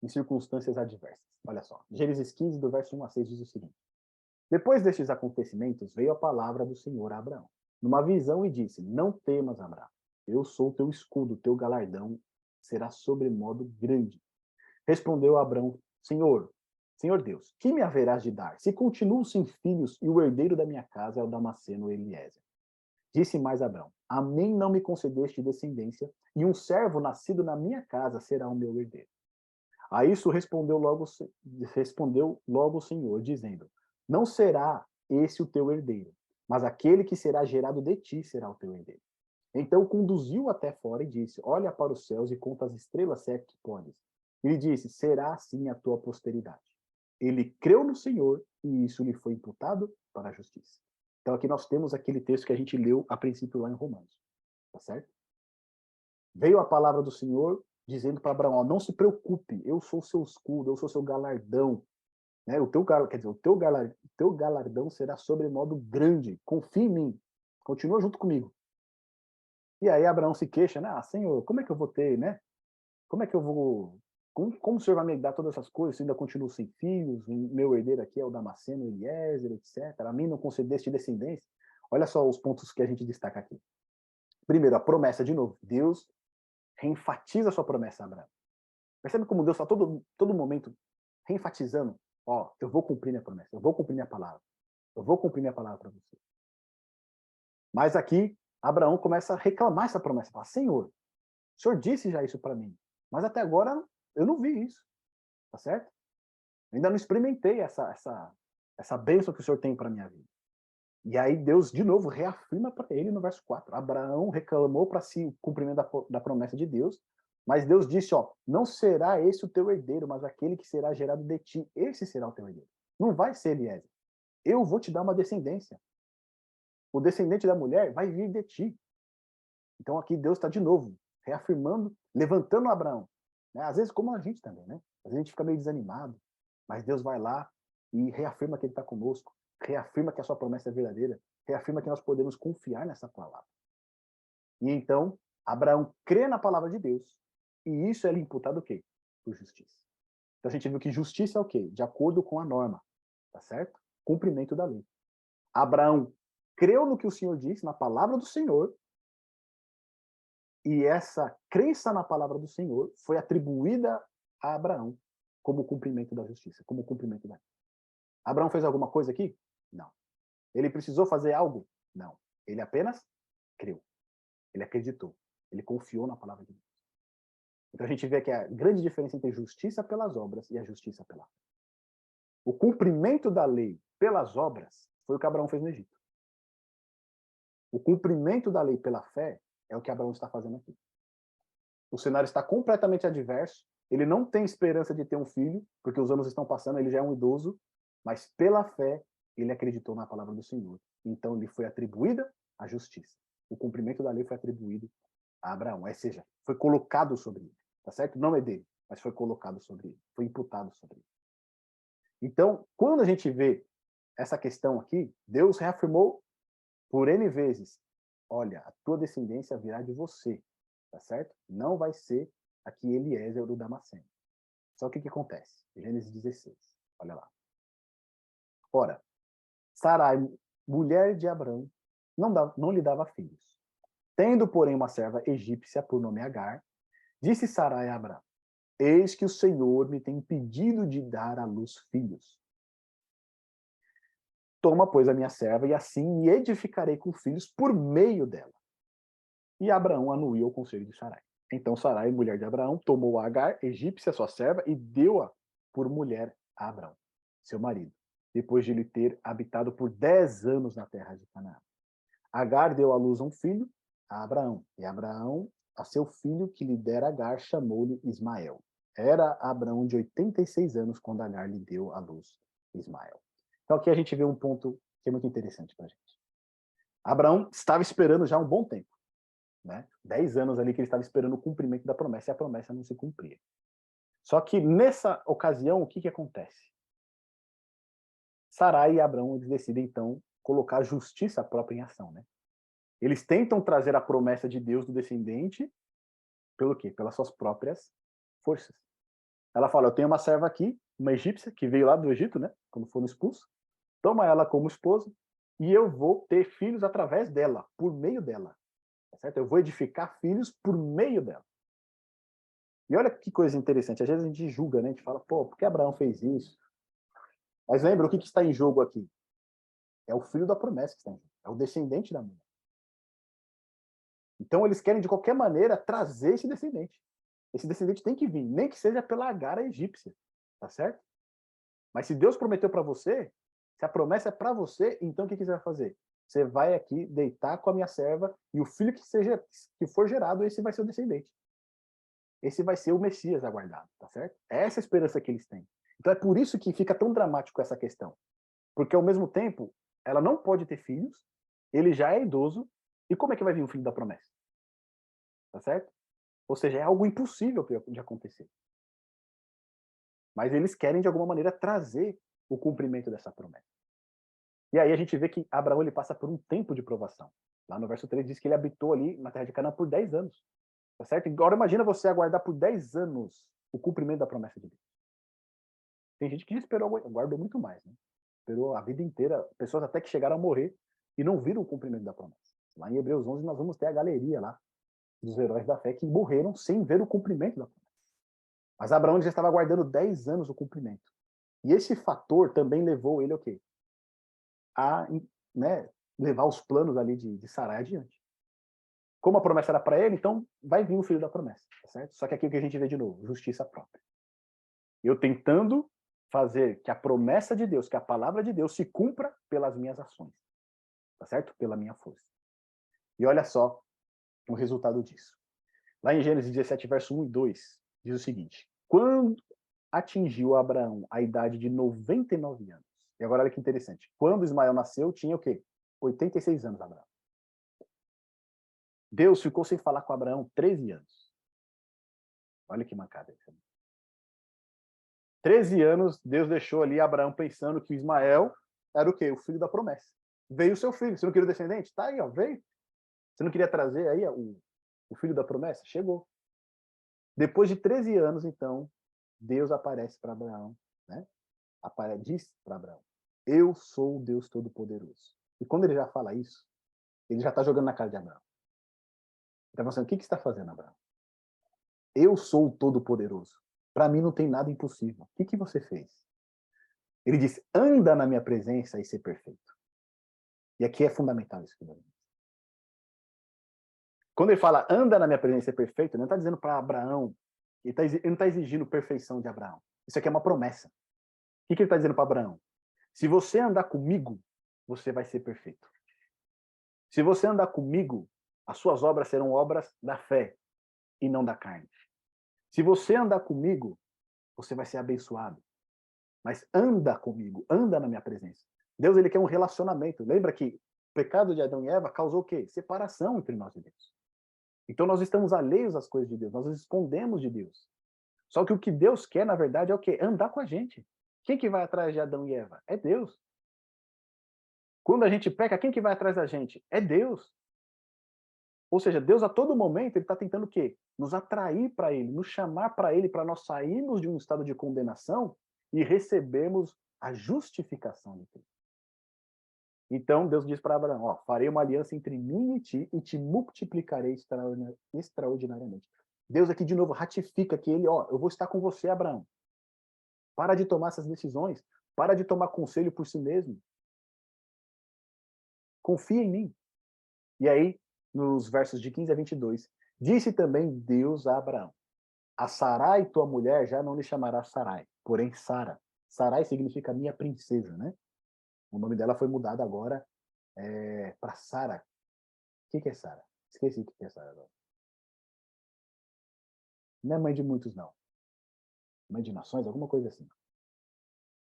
Em circunstâncias adversas. Olha só. Gênesis 15, do verso 1 a 6, diz o seguinte. Depois destes acontecimentos, veio a palavra do Senhor a Abraão, numa visão, e disse, não temas, Abraão. Eu sou teu escudo, teu galardão será sobremodo grande. Respondeu Abraão, Senhor Deus, que me haverás de dar, se continuo sem filhos e o herdeiro da minha casa é o Damasceno Eliezer? Disse mais Abraão, a mim não me concedeste descendência, e um servo nascido na minha casa será o meu herdeiro. A isso respondeu logo o Senhor, dizendo: Não será esse o teu herdeiro, mas aquele que será gerado de ti será o teu herdeiro. Então conduziu até fora e disse: Olha para os céus e conta as estrelas, se é que podes. E lhe disse: Será assim a tua posteridade. Ele creu no Senhor e isso lhe foi imputado para a justiça. Então aqui nós temos aquele texto que a gente leu a princípio lá em Romanos, tá certo? Veio a palavra do Senhor dizendo para Abraão: ó, não se preocupe, eu sou seu escudo, eu sou seu galardão, né? Quer dizer, o teu galardão será sobremodo grande. Confia em mim, continua junto comigo. E aí Abraão se queixa, né? Ah, Senhor, como é que eu vou ter, né? Como é que eu vou, como o Senhor vai me dar todas essas coisas? Se ainda continuo sem filhos, o meu herdeiro aqui é o Damasceno, Eliezer, etc. A mim não concedeste descendência. Olha só os pontos que a gente destaca aqui. Primeiro, a promessa de novo. Deus reenfatiza a sua promessa a Abraão. Percebe como Deus está todo momento reenfatizando? Ó, eu vou cumprir minha promessa, eu vou cumprir minha palavra. Eu vou cumprir minha palavra para você. Mas aqui, Abraão começa a reclamar essa promessa. Fala, Senhor, o Senhor disse já isso para mim, mas até agora eu não vi isso. Tá certo? Eu ainda não experimentei essa bênção que o Senhor tem para minha vida. E aí Deus, de novo, reafirma para ele no verso 4. Abraão reclamou para si o cumprimento da promessa de Deus, mas Deus disse, ó, não será esse o teu herdeiro, mas aquele que será gerado de ti, esse será o teu herdeiro. Não vai ser Eliezer. Eu vou te dar uma descendência. O descendente da mulher vai vir de ti. Então aqui Deus está de novo reafirmando, levantando Abraão. Né? Às vezes, como a gente também, né? Às vezes a gente fica meio desanimado, mas Deus vai lá e reafirma que Ele está conosco, reafirma que a sua promessa é verdadeira, reafirma que nós podemos confiar nessa palavra. E então, Abraão crê na palavra de Deus, e isso é lhe imputado o quê? Por justiça. Então a gente viu que justiça é o quê? De acordo com a norma, tá certo? Cumprimento da lei. Abraão creu no que o Senhor disse, na palavra do Senhor, e essa crença na palavra do Senhor foi atribuída a Abraão como cumprimento da justiça, como cumprimento da lei. Abraão fez alguma coisa aqui? Não. Ele precisou fazer algo? Não. Ele apenas creu. Ele acreditou. Ele confiou na palavra de Deus. Então a gente vê que a grande diferença entre justiça pelas obras e a justiça pela fé. O cumprimento da lei pelas obras foi o que Abraão fez no Egito. O cumprimento da lei pela fé é o que Abraão está fazendo aqui. O cenário está completamente adverso. Ele não tem esperança de ter um filho, porque os anos estão passando, ele já é um idoso, mas pela fé ele acreditou na palavra do Senhor. Então lhe foi atribuída a justiça. O cumprimento da lei foi atribuído a Abraão, ou seja, foi colocado sobre ele, tá certo? Não é dele, mas foi colocado sobre ele, foi imputado sobre ele. Então, quando a gente vê essa questão aqui, Deus reafirmou por N vezes, olha, a tua descendência virá de você, tá certo? Não vai ser aqui Eliezer do Damasceno. Só que o que acontece? Gênesis 16, olha lá. Ora, Sarai, mulher de Abrão, não lhe dava filhos. Tendo, porém, uma serva egípcia por nome Agar, disse Sarai a Abrão, eis que o Senhor me tem impedido de dar à luz filhos. Toma, pois, a minha serva, e assim me edificarei com filhos por meio dela. E Abraão anuiu o conselho de Sarai. Então Sarai, mulher de Abraão, tomou a Agar, egípcia, sua serva, e deu-a por mulher a Abraão, seu marido, depois de lhe ter habitado por 10 anos na terra de Canaã. Agar deu à luz um filho, a Abraão, e Abraão, a seu filho que lhe dera Agar, chamou-lhe Ismael. Era Abraão de 86 anos quando Agar lhe deu à luz Ismael. Então aqui a gente vê um ponto que é muito interessante para a gente. Abraão estava esperando já um bom tempo. Né? 10 anos ali que ele estava esperando o cumprimento da promessa, e a promessa não se cumpria. Só que nessa ocasião, o que acontece? Sarai e Abraão eles decidem, então, colocar a justiça própria em ação. Né? Eles tentam trazer a promessa de Deus do descendente pelo quê? Pelas suas próprias forças. Ela fala, eu tenho uma serva aqui, uma egípcia, que veio lá do Egito, né? Quando foram expulsos. Toma ela como esposa, e eu vou ter filhos através dela, por meio dela. Certo? Eu vou edificar filhos por meio dela. E olha que coisa interessante. Às vezes a gente julga, né? A gente fala, pô, por que Abraão fez isso? Mas lembra, o que está em jogo aqui? É o filho da promessa que está em jogo. É o descendente da mulher. Então, eles querem, de qualquer maneira, trazer esse descendente. Esse descendente tem que vir, nem que seja pela Agara egípcia, tá certo? Mas se Deus prometeu para você, se a promessa é para você, então o que você vai fazer? Você vai aqui deitar com a minha serva e o filho que for gerado, esse vai ser o descendente. Esse vai ser o Messias aguardado, tá certo? É essa a esperança que eles têm. Então é por isso que fica tão dramático essa questão. Porque ao mesmo tempo, ela não pode ter filhos, ele já é idoso, e como é que vai vir o filho da promessa? Tá certo? Ou seja, é algo impossível de acontecer. Mas eles querem, de alguma maneira, trazer o cumprimento dessa promessa. E aí a gente vê que Abraão ele passa por um tempo de provação. Lá no verso 3 diz que ele habitou ali na terra de Canaã por 10 anos. Tá certo? Agora imagina você aguardar por 10 anos o cumprimento da promessa de Deus. Tem gente que esperou, aguardou muito mais, né? Esperou a vida inteira, pessoas até que chegaram a morrer e não viram o cumprimento da promessa. Lá em Hebreus 11 nós vamos ter a galeria lá dos heróis da fé que morreram sem ver o cumprimento da promessa. Mas Abraão já estava aguardando 10 anos o cumprimento. E esse fator também levou ele o quê? A, né, levar os planos ali de Sarai adiante. Como a promessa era para ele, então vai vir o filho da promessa, tá certo? Só que aqui o que a gente vê de novo, justiça própria. Eu tentando fazer que a promessa de Deus, que a palavra de Deus se cumpra pelas minhas ações, tá certo? Pela minha força. E olha só o resultado disso. Lá em Gênesis 17, verso 1 e 2, diz o seguinte: quando atingiu Abraão a idade de 99 anos. E agora olha que interessante. Quando Ismael nasceu, tinha o quê? 86 anos, Abraão. Deus ficou sem falar com Abraão 13 anos. Olha que mancada. 13 anos, Deus deixou ali Abraão pensando que Ismael era o quê? O filho da promessa. Veio o seu filho. Você não queria o descendente? Tá aí, ó, veio. Você não queria trazer aí ó, o filho da promessa? Chegou. Depois de 13 anos, então, Deus aparece para Abraão, né? Diz para Abraão: eu sou o Deus Todo-Poderoso. E quando ele já fala isso, ele já está jogando na cara de Abraão. Ele está pensando: o que você está fazendo, Abraão? Eu sou o Todo-Poderoso. Para mim não tem nada impossível. O que você fez? Ele diz: anda na minha presença e ser perfeito. E aqui é fundamental isso que ele diz. Quando ele fala anda na minha presença e ser perfeito, ele não está dizendo para Abraão, ele não está exigindo perfeição de Abraão. Isso aqui é uma promessa. O que ele está dizendo para Abraão? Se você andar comigo, você vai ser perfeito. Se você andar comigo, as suas obras serão obras da fé e não da carne. Se você andar comigo, você vai ser abençoado. Mas anda comigo, anda na minha presença. Deus ele quer um relacionamento. Lembra que o pecado de Adão e Eva causou o quê? Separação entre nós e Deus. Então nós estamos alheios às coisas de Deus, nós nos escondemos de Deus. Só que o que Deus quer, na verdade, é o quê? Andar com a gente. Quem que vai atrás de Adão e Eva? É Deus. Quando a gente peca, quem que vai atrás da gente? É Deus. Ou seja, Deus a todo momento ele está tentando o quê? Nos atrair para Ele, nos chamar para Ele, para nós sairmos de um estado de condenação e recebermos a justificação de Cristo. Então Deus diz para Abraão: ó, farei uma aliança entre mim e te multiplicarei extraordinariamente. Deus aqui de novo ratifica que ele, ó, eu vou estar com você, Abraão. Para de tomar essas decisões, para de tomar conselho por si mesmo. Confia em mim. E aí, nos versos de 15 a 22, disse também Deus a Abraão: a Sarai, tua mulher, já não lhe chamará Sarai, porém Sara. Sarai significa minha princesa, né? O nome dela foi mudado agora para Sara. O que é Sara? Esqueci o que é Sara agora. Não é mãe de muitos, não. Mãe de nações, alguma coisa assim.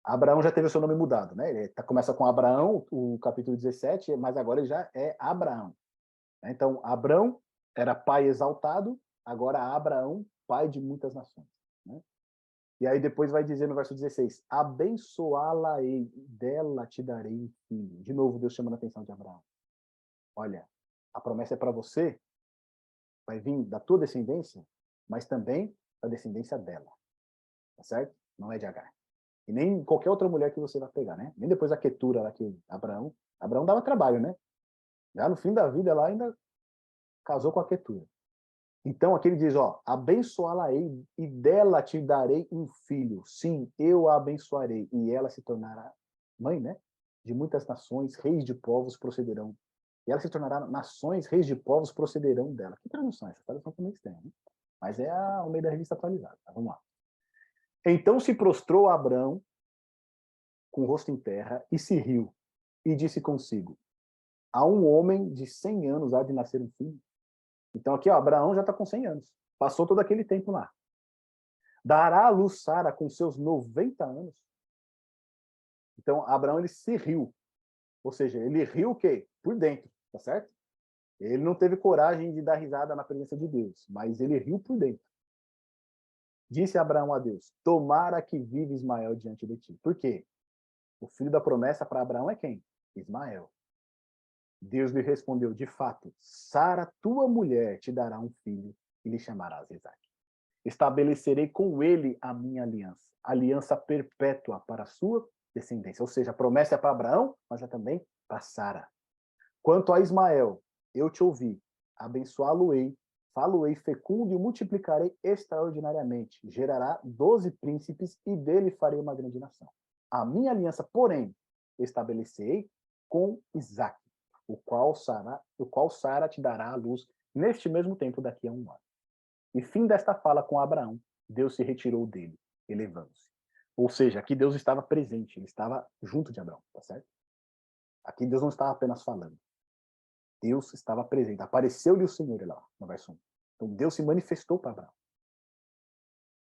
Abraão já teve o seu nome mudado, né? Ele começa com Abraão, o capítulo 17, mas agora ele já é Abraão. Então, Abrão era pai exaltado, agora Abraão, pai de muitas nações. Né? E aí depois vai dizer no verso 16, abençoá-la-ei, dela te darei um filho. De novo, Deus chamando a atenção de Abraão. Olha, a promessa é para você, vai vir da tua descendência, mas também da descendência dela. Tá certo? Não é de Agar. E nem qualquer outra mulher que você vai pegar, né? Nem depois da Quetura lá que Abraão dava trabalho, né? Já no fim da vida ela ainda casou com a Quetura. Então aqui ele diz, ó, abençoá-la-ei e dela te darei um filho. Sim, eu a abençoarei e ela se tornará mãe, né? De muitas nações, reis de povos procederão E ela se tornará nações, reis de povos procederão dela. Que tradução é essa? Tradução também estranha, né? Mas é o meio da revista atualizada. Tá? Vamos lá. Então se prostrou Abrão com o rosto em terra e se riu e disse consigo: a um homem de 100 anos há de nascer um filho. Então aqui, ó, Abraão já está com 100 anos. Passou todo aquele tempo lá. Dará à luz Sara com seus 90 anos. Então Abraão ele se riu. Ou seja, ele riu o quê? Por dentro, tá certo? Ele não teve coragem de dar risada na presença de Deus, mas ele riu por dentro. Disse Abraão a Deus: tomara que vive Ismael diante de ti. Por quê? O filho da promessa para Abraão é quem? Ismael. Deus lhe respondeu: de fato, Sara, tua mulher, te dará um filho e lhe chamarás Isaque. Estabelecerei com ele a minha aliança, aliança perpétua para a sua descendência. Ou seja, a promessa é para Abraão, mas é também para Sara. Quanto a Ismael, eu te ouvi, abençoá-lo-ei, falo-ei fecundo e multiplicarei extraordinariamente. Gerará 12 príncipes e dele farei uma grande nação. A minha aliança, porém, estabelecerei com Isaque, o qual Sara te dará à luz neste mesmo tempo daqui a um ano. E fim desta fala com Abraão, Deus se retirou dele, elevando-se. Ou seja, aqui Deus estava presente, ele estava junto de Abraão, tá certo? Aqui Deus não estava apenas falando. Deus estava presente. Apareceu-lhe o Senhor lá, no verso 1. Então Deus se manifestou para Abraão.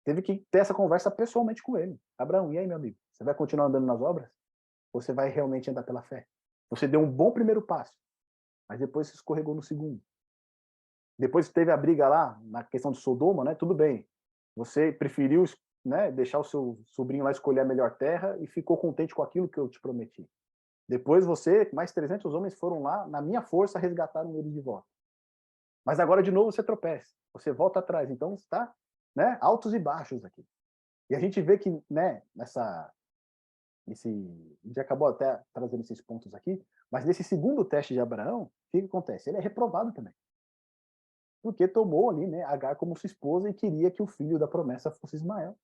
Teve que ter essa conversa pessoalmente com ele. Abraão, e aí, meu amigo? Você vai continuar andando nas obras? Ou você vai realmente andar pela fé? Você deu um bom primeiro passo, mas depois se escorregou no segundo. Depois teve a briga lá, na questão de Sodoma, né? Tudo bem. Você preferiu, né, deixar o seu sobrinho lá escolher a melhor terra e ficou contente com aquilo que eu te prometi. Depois você, mais 300 homens foram lá, na minha força, resgataram ele de volta. Mas agora de novo você tropeça, você volta atrás. Então está, né, altos e baixos aqui. E a gente vê que, né, a gente acabou até trazendo esses pontos aqui, mas nesse segundo teste de Abraão, o que acontece? Ele é reprovado também. Porque tomou ali, né, Agar como sua esposa e queria que o filho da promessa fosse Ismael.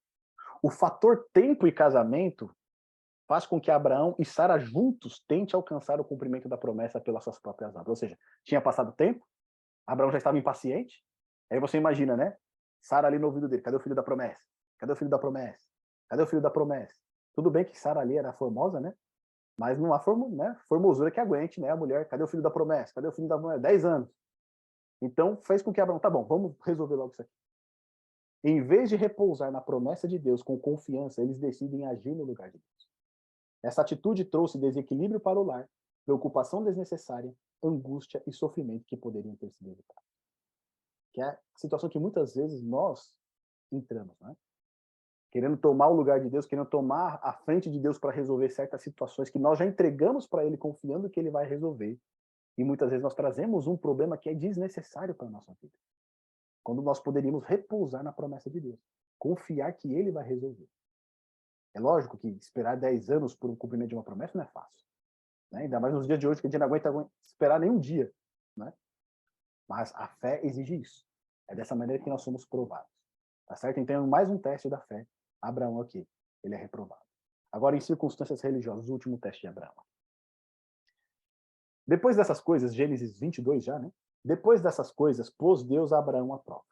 O fator tempo e casamento faz com que Abraão e Sara juntos tentem alcançar o cumprimento da promessa pelas suas próprias obras. Ou seja, tinha passado tempo, Abraão já estava impaciente. Aí você imagina, né? Sara ali no ouvido dele: cadê o filho da promessa? Cadê o filho da promessa? Cadê o filho da promessa? Tudo bem que Sara ali era formosa, né? Mas não há formosura que aguente, né? A mulher: cadê o filho da promessa? Cadê o filho da promessa? 10 anos. Então fez com que Abraão: tá bom, vamos resolver logo isso aqui. Em vez de repousar na promessa de Deus com confiança, eles decidem agir no lugar de Deus. Essa atitude trouxe desequilíbrio para o lar, preocupação desnecessária, angústia e sofrimento que poderiam ter sido evitados. Que é a situação que muitas vezes nós entramos, né? Querendo tomar o lugar de Deus, querendo tomar a frente de Deus para resolver certas situações que nós já entregamos para Ele, confiando que Ele vai resolver. E muitas vezes nós trazemos um problema que é desnecessário para a nossa vida. Quando nós poderíamos repousar na promessa de Deus, confiar que Ele vai resolver. É lógico que esperar 10 anos por um cumprimento de uma promessa não é fácil. Né? Ainda mais nos dias de hoje, que a gente não aguenta esperar nem um dia. Né? Mas a fé exige isso. É dessa maneira que nós somos provados. Tá certo? Então, mais um teste da fé. Abraão aqui, ele é reprovado. Agora, em circunstâncias religiosas, o último teste de Abraão. Depois dessas coisas, Gênesis 22 já, né? Depois dessas coisas, pôs Deus a Abraão à prova.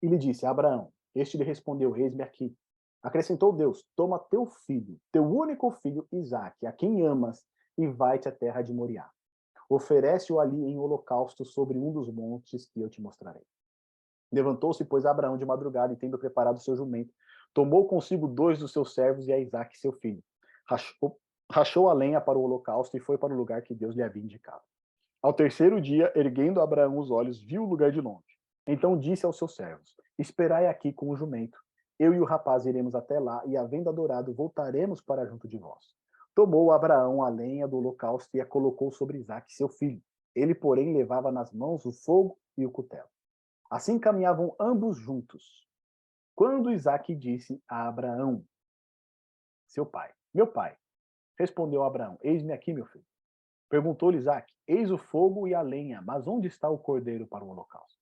E lhe disse: Abraão, este lhe respondeu: eis-me aqui. Acrescentou Deus: toma teu filho, teu único filho, Isaque, a quem amas, e vai-te à terra de Moriá. Oferece-o ali em holocausto sobre um dos montes que eu te mostrarei. Levantou-se, pois, Abraão de madrugada, e tendo preparado seu jumento, tomou consigo 2 dos seus servos e a Isaque, seu filho. Rachou a lenha para o holocausto e foi para o lugar que Deus lhe havia indicado. Ao terceiro dia, erguendo Abraão os olhos, viu o lugar de longe. Então disse aos seus servos: esperai aqui com o jumento. Eu e o rapaz iremos até lá, e havendo adorado, voltaremos para junto de vós. Tomou Abraão a lenha do holocausto e a colocou sobre Isaque, seu filho. Ele, porém, levava nas mãos o fogo e o cutelo. Assim caminhavam ambos juntos. Quando Isaque disse a Abraão, seu pai: meu pai, respondeu Abraão: eis-me aqui, meu filho. Perguntou-lhe Isaque: eis o fogo e a lenha, mas onde está o cordeiro para o holocausto?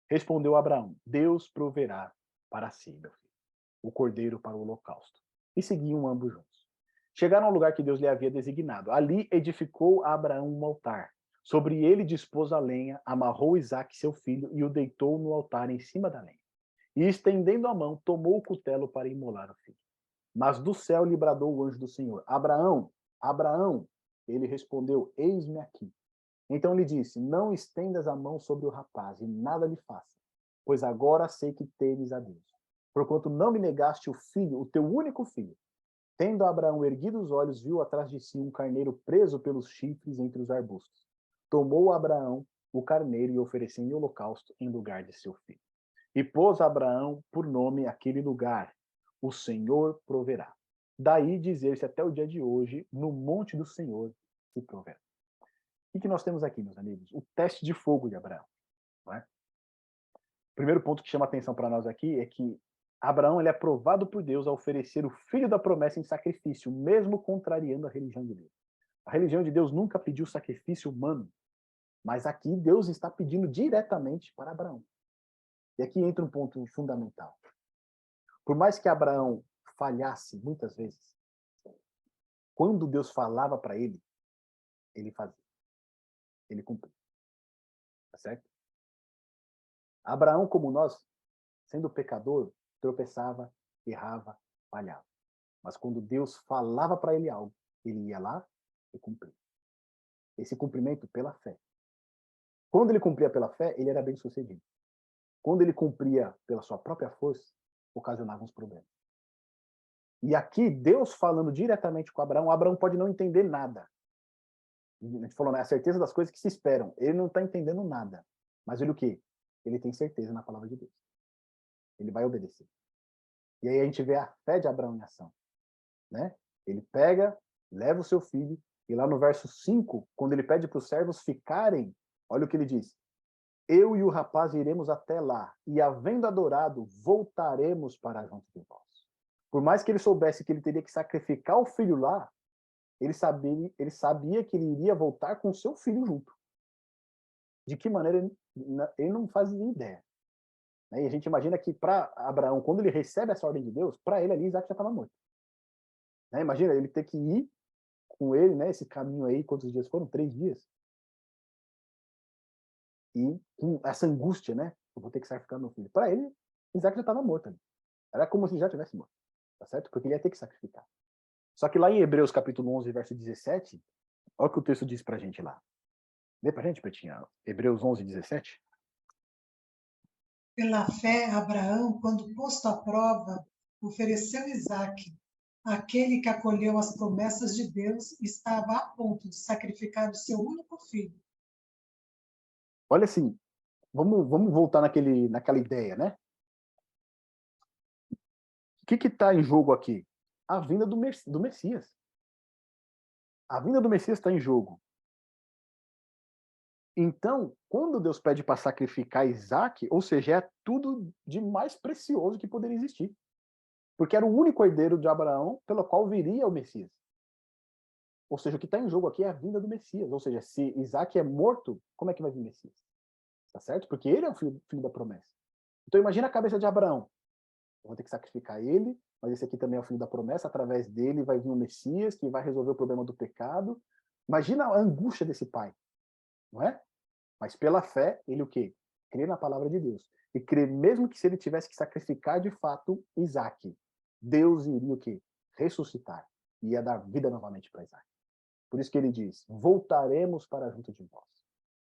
Respondeu Abraão: Deus proverá para si, meu filho, o cordeiro para o holocausto. E seguiam ambos juntos. Chegaram ao lugar que Deus lhe havia designado. Ali edificou a Abraão um altar. Sobre ele dispôs a lenha, amarrou Isaque, seu filho, e o deitou no altar em cima da lenha. E estendendo a mão, tomou o cutelo para imolar o filho. Mas do céu lhe bradou o anjo do Senhor: Abraão, Abraão. Ele respondeu: Eis-me aqui. Então lhe disse: Não estendas a mão sobre o rapaz, e nada lhe faça, pois agora sei que temes a Deus. Porquanto não me negaste o filho, o teu único filho. Tendo Abraão erguido os olhos, viu atrás de si um carneiro preso pelos chifres entre os arbustos. Tomou Abraão o carneiro e ofereceu em holocausto em lugar de seu filho. E pôs Abraão por nome aquele lugar: O Senhor proverá. Daí dizer-se até o dia de hoje: No monte do Senhor se proverá. O que nós temos aqui, meus amigos? O teste de fogo de Abraão. Não é? O primeiro ponto que chama a atenção para nós aqui é que Abraão ele é provado por Deus a oferecer o filho da promessa em sacrifício, mesmo contrariando a religião de Deus. A religião de Deus nunca pediu sacrifício humano, mas aqui Deus está pedindo diretamente para Abraão. E aqui entra um ponto fundamental. Por mais que Abraão falhasse muitas vezes, quando Deus falava para ele, ele fazia. Ele cumpria. Tá certo? Abraão, como nós, sendo pecador, tropeçava, errava, falhava. Mas quando Deus falava para ele algo, ele ia lá e cumpria. Esse cumprimento pela fé. Quando ele cumpria pela fé, ele era bem sucedido. Quando ele cumpria pela sua própria força, ocasionava uns problemas. E aqui, Deus falando diretamente com Abraão, Abraão pode não entender nada. A gente falou, né? A certeza das coisas que se esperam. Ele não está entendendo nada. Mas ele o quê? Ele tem certeza na palavra de Deus. Ele vai obedecer. E aí a gente vê a fé de Abraão em ação. Né? Ele pega, leva o seu filho, e lá no verso 5, quando ele pede para os servos ficarem, olha o que ele diz: Eu e o rapaz iremos até lá, e havendo adorado, voltaremos para junto de vós. Por mais que ele soubesse que ele teria que sacrificar o filho lá, ele sabia que ele iria voltar com o seu filho junto. De que maneira ele não fazia ideia. E a gente imagina que para Abraão, quando ele recebe essa ordem de Deus, para ele ali Isaac já estava morto. Imagina ele ter que ir com ele, né, esse caminho aí, quantos dias foram? 3 dias. E com essa angústia, né, eu vou ter que sacrificar meu filho. Para ele, Isaac já estava morto. Era como se já tivesse morto. Tá certo? Porque ele ia ter que sacrificar. Só que lá em Hebreus capítulo 11, verso 17, olha o que o texto diz pra gente lá. Lê pra gente, Petinha. Hebreus 11, 17. Pela fé, Abraão, quando posto à prova, ofereceu Isaque. Aquele que acolheu as promessas de Deus estava a ponto de sacrificar o seu único filho. Olha assim, vamos voltar naquela ideia, né? O que está em jogo aqui? A vinda do Messias. A vinda do Messias está em jogo. Então, quando Deus pede para sacrificar Isaac, ou seja, é tudo de mais precioso que poderia existir. Porque era o único herdeiro de Abraão pelo qual viria o Messias. Ou seja, o que está em jogo aqui é a vinda do Messias. Ou seja, se Isaac é morto, como é que vai vir o Messias? Tá certo? Porque ele é o filho da promessa. Então imagina a cabeça de Abraão. Eu vou ter que sacrificar ele, mas esse aqui também é o filho da promessa. Através dele vai vir o Messias, que vai resolver o problema do pecado. Imagina a angústia desse pai. Não é? Mas pela fé, ele o quê? Crê na palavra de Deus. E crê mesmo que se ele tivesse que sacrificar de fato Isaac, Deus iria o quê? Ressuscitar. E ia dar vida novamente para Isaac. Por isso que ele diz, voltaremos para junto de vós.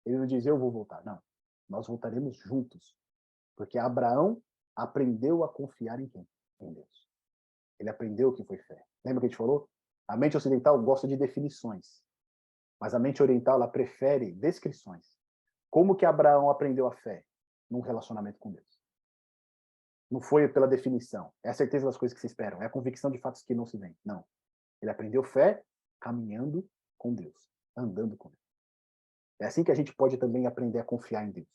Ele não diz, eu vou voltar. Não. Nós voltaremos juntos. Porque Abraão aprendeu a confiar em quem? Em Deus. Ele aprendeu o que foi fé. Lembra que a gente falou? A mente ocidental gosta de definições. Mas a mente oriental, ela prefere descrições. Como que Abraão aprendeu a fé? Num relacionamento com Deus. Não foi pela definição. É a certeza das coisas que se esperam. É a convicção de fatos que não se veem. Não. Ele aprendeu fé caminhando com Deus. Andando com Deus. É assim que a gente pode também aprender a confiar em Deus.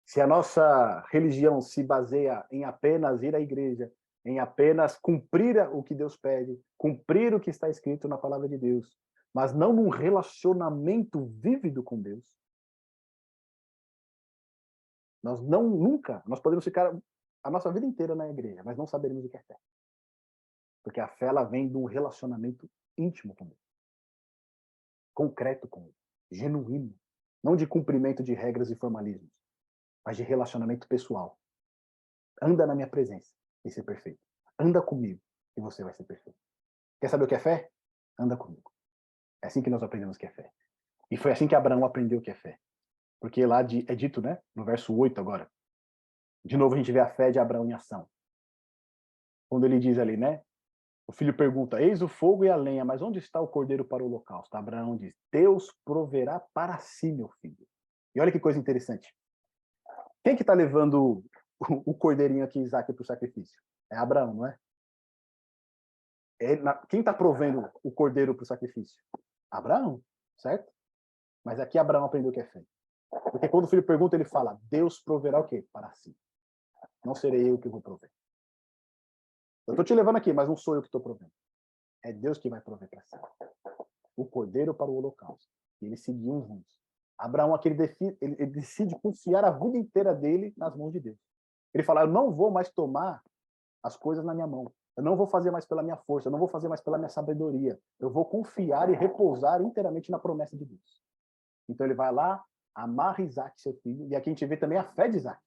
Se a nossa religião se baseia em apenas ir à igreja, em apenas cumprir o que Deus pede, cumprir o que está escrito na palavra de Deus, mas não num relacionamento vívido com Deus, nós podemos ficar a nossa vida inteira na igreja, mas não saberemos o que é fé. Porque a fé, ela vem de um relacionamento íntimo com Deus, concreto com Ele, genuíno. Não de cumprimento de regras e formalismos, mas de relacionamento pessoal. Anda na minha presença e ser perfeito. Anda comigo e você vai ser perfeito. Quer saber o que é fé? Anda comigo. É assim que nós aprendemos o que é fé. E foi assim que Abraão aprendeu o que é fé. Porque lá é dito, né, no verso 8 agora, de novo a gente vê a fé de Abraão em ação. Quando ele diz ali, né, o filho pergunta, eis o fogo e a lenha, mas onde está o cordeiro para o holocausto? Abraão diz, Deus proverá para si, meu filho. E olha que coisa interessante. Quem que está levando o cordeirinho aqui, Isaac, para o sacrifício? É Abraão, não é? Quem está provendo o cordeiro para o sacrifício? Abraão, certo? Mas aqui Abraão aprendeu o que é fé. Porque quando o filho pergunta, ele fala, Deus proverá o quê? Para si. Não serei eu que vou prover. Eu estou te levando aqui, mas não sou eu que estou provendo. É Deus que vai prover para si. O cordeiro para o holocausto. E eles seguiam juntos. Abraão aqui, ele decide confiar a vida inteira dele nas mãos de Deus. Ele fala, eu não vou mais tomar as coisas na minha mão. Eu não vou fazer mais pela minha força, eu não vou fazer mais pela minha sabedoria. Eu vou confiar e repousar inteiramente na promessa de Deus. Então ele vai lá, amarra Isaac, seu filho, e aqui a gente vê também a fé de Isaac.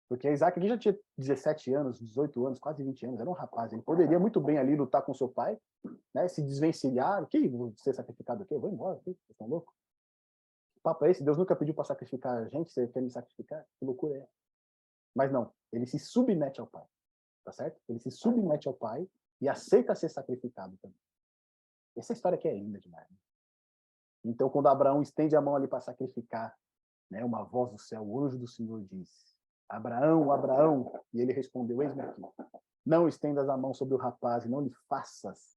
Porque Isaac aqui já tinha 17 anos, 18 anos, quase 20 anos, era um rapaz. Ele poderia muito bem ali lutar com seu pai, né, se desvencilhar. Que vou ser sacrificado aqui? Eu vou embora, vocês estão loucos? Que papo é esse? Deus nunca pediu para sacrificar a gente, você quer me sacrificar? Que loucura é essa? Mas não, ele se submete ao pai, tá certo? Ele se submete ao pai e aceita ser sacrificado também. Essa história aqui é linda demais. Né? Então, quando Abraão estende a mão ali para sacrificar, né, uma voz do céu, o anjo do Senhor diz, Abraão, Abraão, e ele respondeu, eis-me aqui. Não estendas a mão sobre o rapaz e não faças,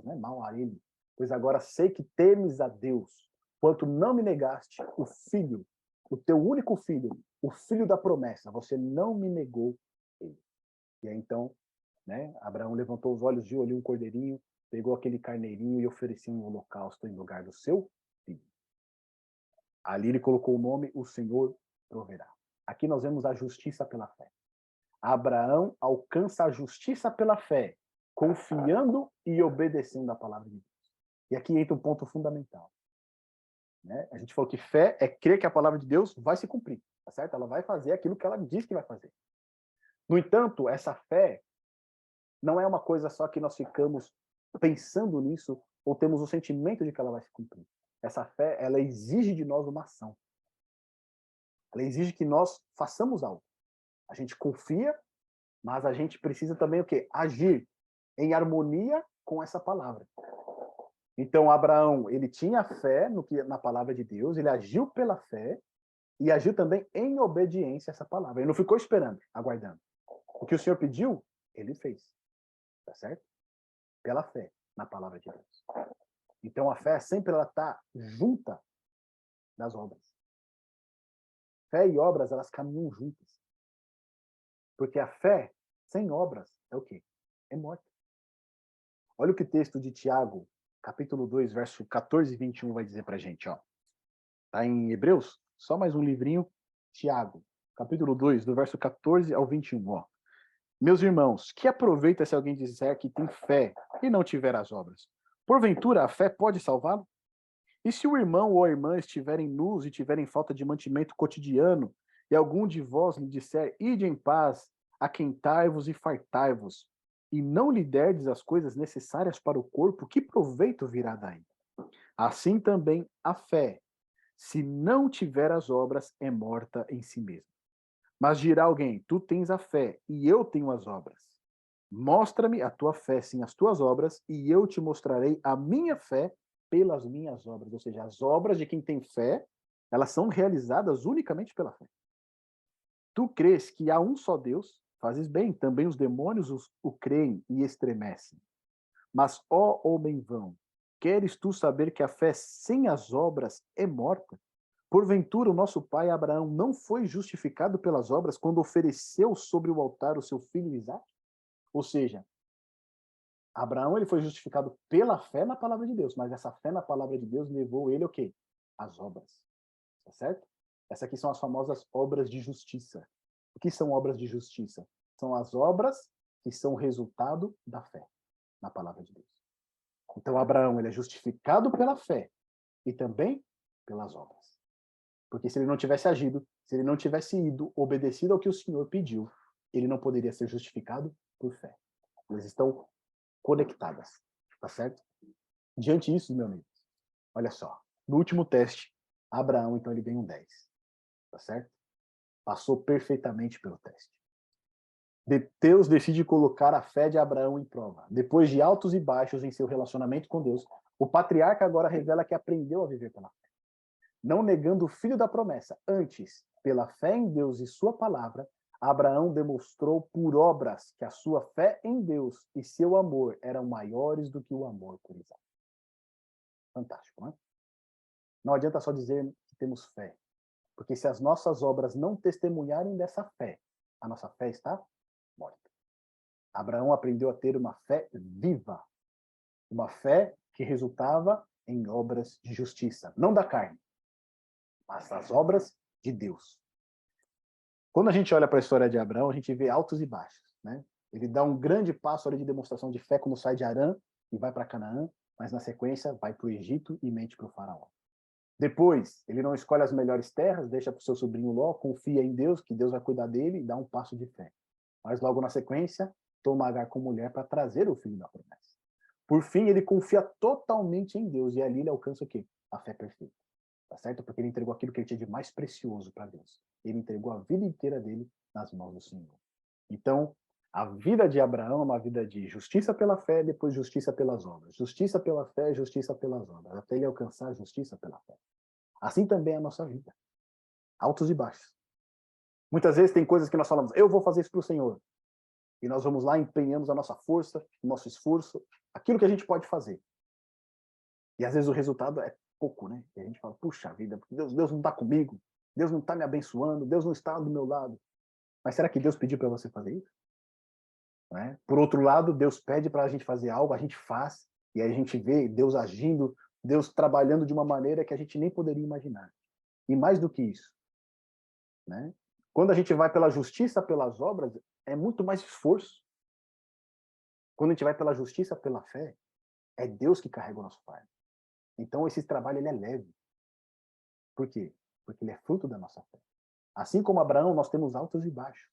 né, mal a ele, pois agora sei que temes a Deus, quanto não me negaste o filho, o teu único filho, o filho da promessa, você não me negou ele. E aí então, né, Abraão levantou os olhos, viu ali um cordeirinho, pegou aquele carneirinho e ofereceu um holocausto em lugar do seu filho. Ali ele colocou o nome, o Senhor proverá. Aqui nós vemos a justiça pela fé. Abraão alcança a justiça pela fé, confiando e obedecendo a palavra de Deus. E aqui entra um ponto fundamental. Né? A gente falou que fé é crer que a palavra de Deus vai se cumprir, tá certo? Ela vai fazer aquilo que ela diz que vai fazer. No entanto, essa fé não é uma coisa só que nós ficamos pensando nisso ou temos o sentimento de que ela vai se cumprir. Essa fé, ela exige de nós uma ação. Ela exige que nós façamos algo. A gente confia, mas a gente precisa também o quê? Agir em harmonia com essa palavra. Então, Abraão, ele tinha fé na palavra de Deus, ele agiu pela fé e agiu também em obediência a essa palavra. Ele não ficou esperando, aguardando. O que o Senhor pediu, ele fez. Tá certo? Pela fé na palavra de Deus. Então, a fé sempre ela está junta das obras. Fé e obras, elas caminham juntas. Porque a fé sem obras é o quê? É morta. Olha o que o texto de Tiago, capítulo 2, verso 14 e 21 vai dizer pra gente, ó. Tá em Hebreus? Só mais um livrinho. Tiago, capítulo 2, do verso 14 ao 21, ó. Meus irmãos, que aproveita se alguém disser que tem fé e não tiver as obras? Porventura, a fé pode salvá-lo? E se o irmão ou a irmã estiverem nus e tiverem falta de mantimento cotidiano, e algum de vós lhe disser, ide em paz, aquentai-vos e fartai-vos, e não lhe derdes as coisas necessárias para o corpo, que proveito virá daí? Assim também a fé, se não tiver as obras, é morta em si mesma. Mas dirá alguém, tu tens a fé, e eu tenho as obras. Mostra-me a tua fé sem as tuas obras, e eu te mostrarei a minha fé pelas minhas obras. Ou seja, as obras de quem tem fé, elas são realizadas unicamente pela fé. Tu crês que há um só Deus? Fazes bem, também os demônios o creem e estremecem. Mas, ó homem vão, queres tu saber que a fé sem as obras é morta? Porventura, o nosso pai Abraão não foi justificado pelas obras quando ofereceu sobre o altar o seu filho Isaque? Ou seja, Abraão ele foi justificado pela fé na palavra de Deus, mas essa fé na palavra de Deus levou ele o quê? As obras. Tá certo? Essas aqui são as famosas obras de justiça. O que são obras de justiça? São as obras que são resultado da fé na palavra de Deus. Então, Abraão, ele é justificado pela fé e também pelas obras. Porque se ele não tivesse agido, se ele não tivesse ido, obedecido ao que o Senhor pediu, ele não poderia ser justificado por fé. Elas estão conectadas, tá certo? Diante disso, meu amigo, olha só, no último teste, Abraão, então, ele ganhou um 10, tá certo? Passou perfeitamente pelo teste. Deus decide colocar a fé de Abraão em prova. Depois de altos e baixos em seu relacionamento com Deus, o patriarca agora revela que aprendeu a viver pela fé. Não negando o filho da promessa, antes, pela fé em Deus e sua palavra, Abraão demonstrou por obras que a sua fé em Deus e seu amor eram maiores do que o amor por Isaac. Fantástico, não é? Não adianta só dizer que temos fé, porque se as nossas obras não testemunharem dessa fé, a nossa fé está morta. Abraão aprendeu a ter uma fé viva, uma fé que resultava em obras de justiça, não da carne, mas das obras de Deus. Quando a gente olha para a história de Abraão, a gente vê altos e baixos, né? Ele dá um grande passo ali de demonstração de fé quando sai de Harã e vai para Canaã, mas na sequência vai para o Egito e mente para o faraó. Depois, ele não escolhe as melhores terras, deixa para o seu sobrinho Ló, confia em Deus, que Deus vai cuidar dele e dá um passo de fé. Mas logo na sequência, toma Agar como mulher para trazer o filho da promessa. Por fim, ele confia totalmente em Deus e ali ele alcança o quê? A fé perfeita. Tá certo? Porque ele entregou aquilo que ele tinha de mais precioso para Deus. Ele entregou a vida inteira dele nas mãos do Senhor. Então, a vida de Abraão é uma vida de justiça pela fé, depois justiça pelas obras. Justiça pela fé, justiça pelas obras, até ele alcançar a justiça pela fé. Assim também é a nossa vida. Altos e baixos. Muitas vezes tem coisas que nós falamos, eu vou fazer isso para o Senhor. E nós vamos lá, empenhamos a nossa força, o nosso esforço, aquilo que a gente pode fazer. E às vezes o resultado é pouco, né? E a gente fala, puxa vida, Deus não está comigo, Deus não está me abençoando, Deus não está do meu lado. Mas será que Deus pediu para você fazer isso? Né? Por outro lado, Deus pede para a gente fazer algo, a gente faz, e aí a gente vê Deus agindo, Deus trabalhando de uma maneira que a gente nem poderia imaginar. E mais do que isso, né? Quando a gente vai pela justiça, pelas obras, é muito mais esforço. Quando a gente vai pela justiça, pela fé, é Deus que carrega o nosso fardo. Então, esse trabalho ele é leve. Por quê? Porque ele é fruto da nossa fé. Assim como Abraão, nós temos altos e baixos.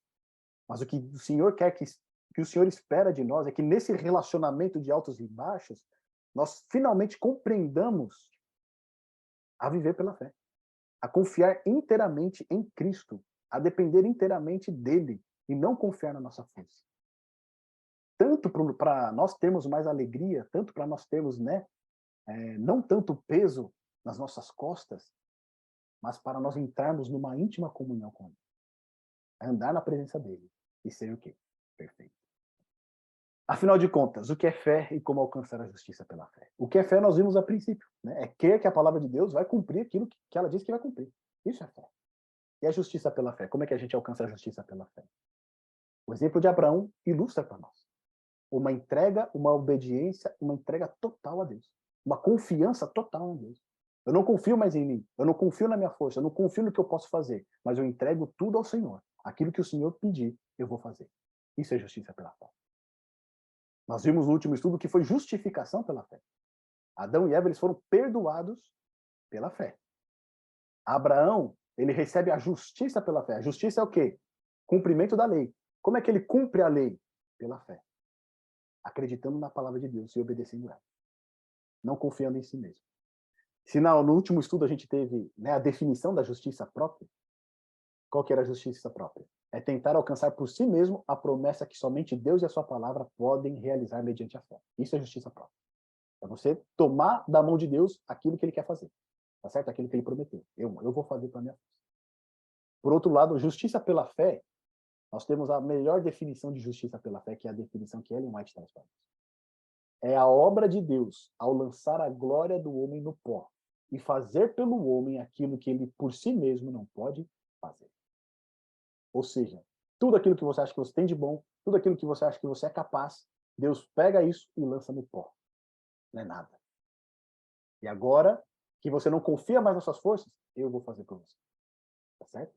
Mas o que o Senhor quer que o Senhor espera de nós é que nesse relacionamento de altos e baixos, nós finalmente compreendamos a viver pela fé, a confiar inteiramente em Cristo, a depender inteiramente dele e não confiar na nossa força. Tanto para nós termos mais alegria, tanto para nós termos, né, não tanto peso nas nossas costas, mas para nós entrarmos numa íntima comunhão com ele. Andar na presença dele e ser o quê? Perfeito. Afinal de contas, o que é fé e como alcançar a justiça pela fé? O que é fé nós vimos a princípio, né? É crer que a palavra de Deus vai cumprir aquilo que ela diz que vai cumprir. Isso é fé. E a justiça pela fé? Como é que a gente alcança a justiça pela fé? O exemplo de Abraão ilustra para nós. Uma entrega, uma obediência, uma entrega total a Deus. Uma confiança total em Deus. Eu não confio mais em mim, eu não confio na minha força, eu não confio no que eu posso fazer, mas eu entrego tudo ao Senhor. Aquilo que o Senhor pedir, eu vou fazer. Isso é justiça pela fé. Nós vimos no último estudo que foi justificação pela fé. Adão e Eva eles foram perdoados pela fé. Abraão, ele recebe a justiça pela fé. A justiça é o quê? Cumprimento da lei. Como é que ele cumpre a lei? Pela fé. Acreditando na palavra de Deus e obedecendo ela. Não confiando em si mesmo. Se no último estudo a gente teve, né, a definição da justiça própria, qual que era a justiça própria? É tentar alcançar por si mesmo a promessa que somente Deus e a sua palavra podem realizar mediante a fé. Isso é justiça própria. É você tomar da mão de Deus aquilo que ele quer fazer. Tá certo? Aquilo que ele prometeu. Eu vou fazer para minha força. Por outro lado, justiça pela fé, nós temos a melhor definição de justiça pela fé, que é a definição que Ellen White traz para nós. É a obra de Deus ao lançar a glória do homem no pó e fazer pelo homem aquilo que ele por si mesmo não pode fazer. Ou seja, tudo aquilo que você acha que você tem de bom, tudo aquilo que você acha que você é capaz, Deus pega isso e lança no pó. Não é nada. E agora que você não confia mais nas suas forças, eu vou fazer por você. Tá certo?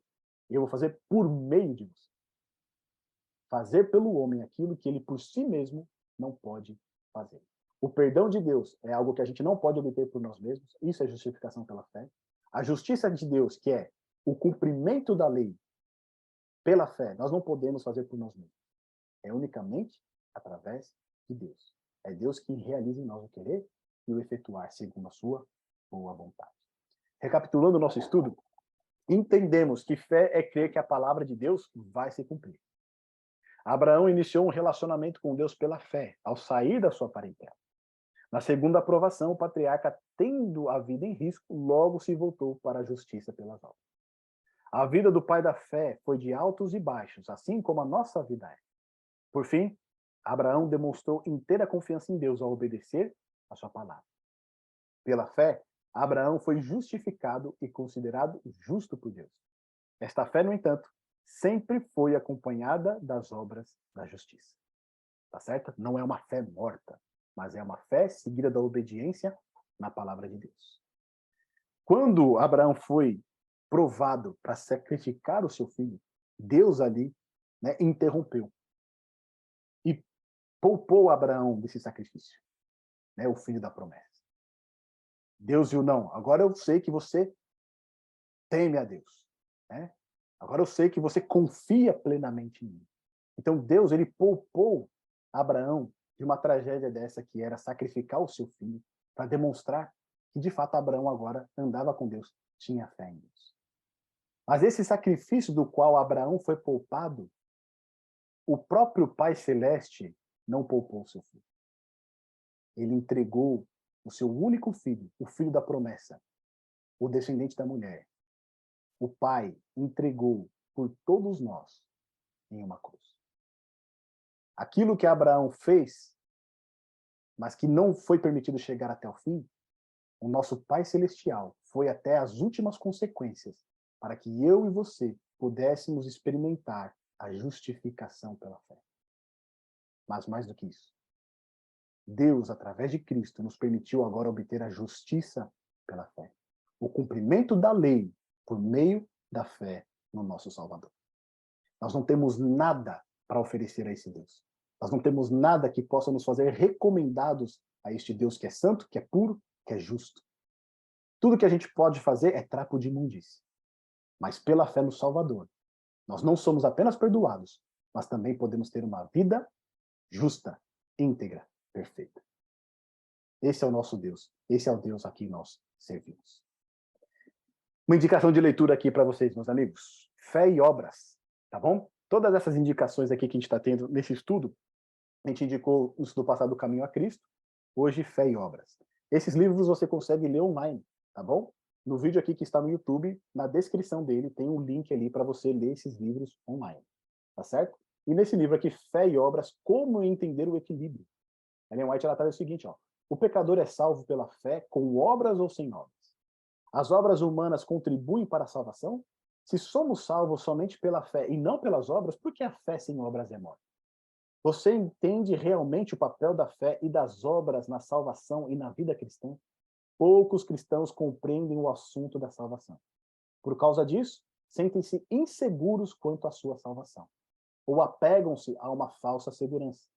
Eu vou fazer por meio de você. fazer pelo homem aquilo que ele por si mesmo não pode fazer. O perdão de Deus é algo que a gente não pode obter por nós mesmos, isso é justificação pela fé. A justiça de Deus, que é o cumprimento da lei pela fé, nós não podemos fazer por nós mesmos. É unicamente através de Deus. É Deus que realiza em nós o querer e o efetuar segundo a sua boa vontade. Recapitulando o nosso estudo, entendemos que fé é crer que a palavra de Deus vai se cumprir. Abraão iniciou um relacionamento com Deus pela fé, ao sair da sua parentela. Na segunda aprovação, o patriarca, tendo a vida em risco, logo se voltou para a justiça pelas obras. A vida do pai da fé foi de altos e baixos, assim como a nossa vida é. Por fim, Abraão demonstrou inteira confiança em Deus ao obedecer a sua palavra. Pela fé, Abraão foi justificado e considerado justo por Deus. Esta fé, no entanto, sempre foi acompanhada das obras da justiça. Tá certo? Não é uma fé morta, mas é uma fé seguida da obediência na palavra de Deus. Quando Abraão foi provado para sacrificar o seu filho, Deus ali, né, interrompeu e poupou Abraão desse sacrifício, né, o filho da promessa. Deus viu, não, agora eu sei que você teme a Deus, né? Agora eu sei que você confia plenamente em mim. Então Deus, ele poupou Abraão de uma tragédia dessa que era sacrificar o seu filho para demonstrar que de fato Abraão agora andava com Deus, tinha fé em Deus. Mas esse sacrifício do qual Abraão foi poupado, o próprio Pai Celeste não poupou o seu filho. Ele entregou o seu único filho, o filho da promessa, o descendente da mulher. O Pai entregou por todos nós em uma cruz. Aquilo que Abraão fez, mas que não foi permitido chegar até o fim, o nosso Pai Celestial foi até as últimas consequências para que eu e você pudéssemos experimentar a justificação pela fé. Mas mais do que isso, Deus, através de Cristo, nos permitiu agora obter a justiça pela fé. O cumprimento da lei por meio da fé no nosso Salvador. Nós não temos nada para oferecer a esse Deus. Nós não temos nada que possa nos fazer recomendados a este Deus que é santo, que é puro, que é justo. Tudo que a gente pode fazer é trapo de imundície. Mas pela fé no Salvador, nós não somos apenas perdoados, mas também podemos ter uma vida justa, íntegra, perfeita. Esse é o nosso Deus. Esse é o Deus a quem nós servimos. Uma indicação de leitura aqui para vocês, meus amigos. Fé e obras, tá bom? Todas essas indicações aqui que a gente está tendo nesse estudo, a gente indicou no estudo passado o Caminho a Cristo, hoje Fé e Obras. Esses livros você consegue ler online, tá bom? No vídeo aqui que está no YouTube, na descrição dele, tem um link ali para você ler esses livros online, tá certo? E nesse livro aqui, Fé e Obras, como entender o equilíbrio. Ellen White, ela traz o seguinte, ó, o pecador é salvo pela fé com obras ou sem obras? As obras humanas contribuem para a salvação? Se somos salvos somente pela fé e não pelas obras, por que a fé sem obras é morta? Você entende realmente o papel da fé e das obras na salvação e na vida cristã? Poucos cristãos compreendem o assunto da salvação. Por causa disso, sentem-se inseguros quanto à sua salvação, ou apegam-se a uma falsa segurança.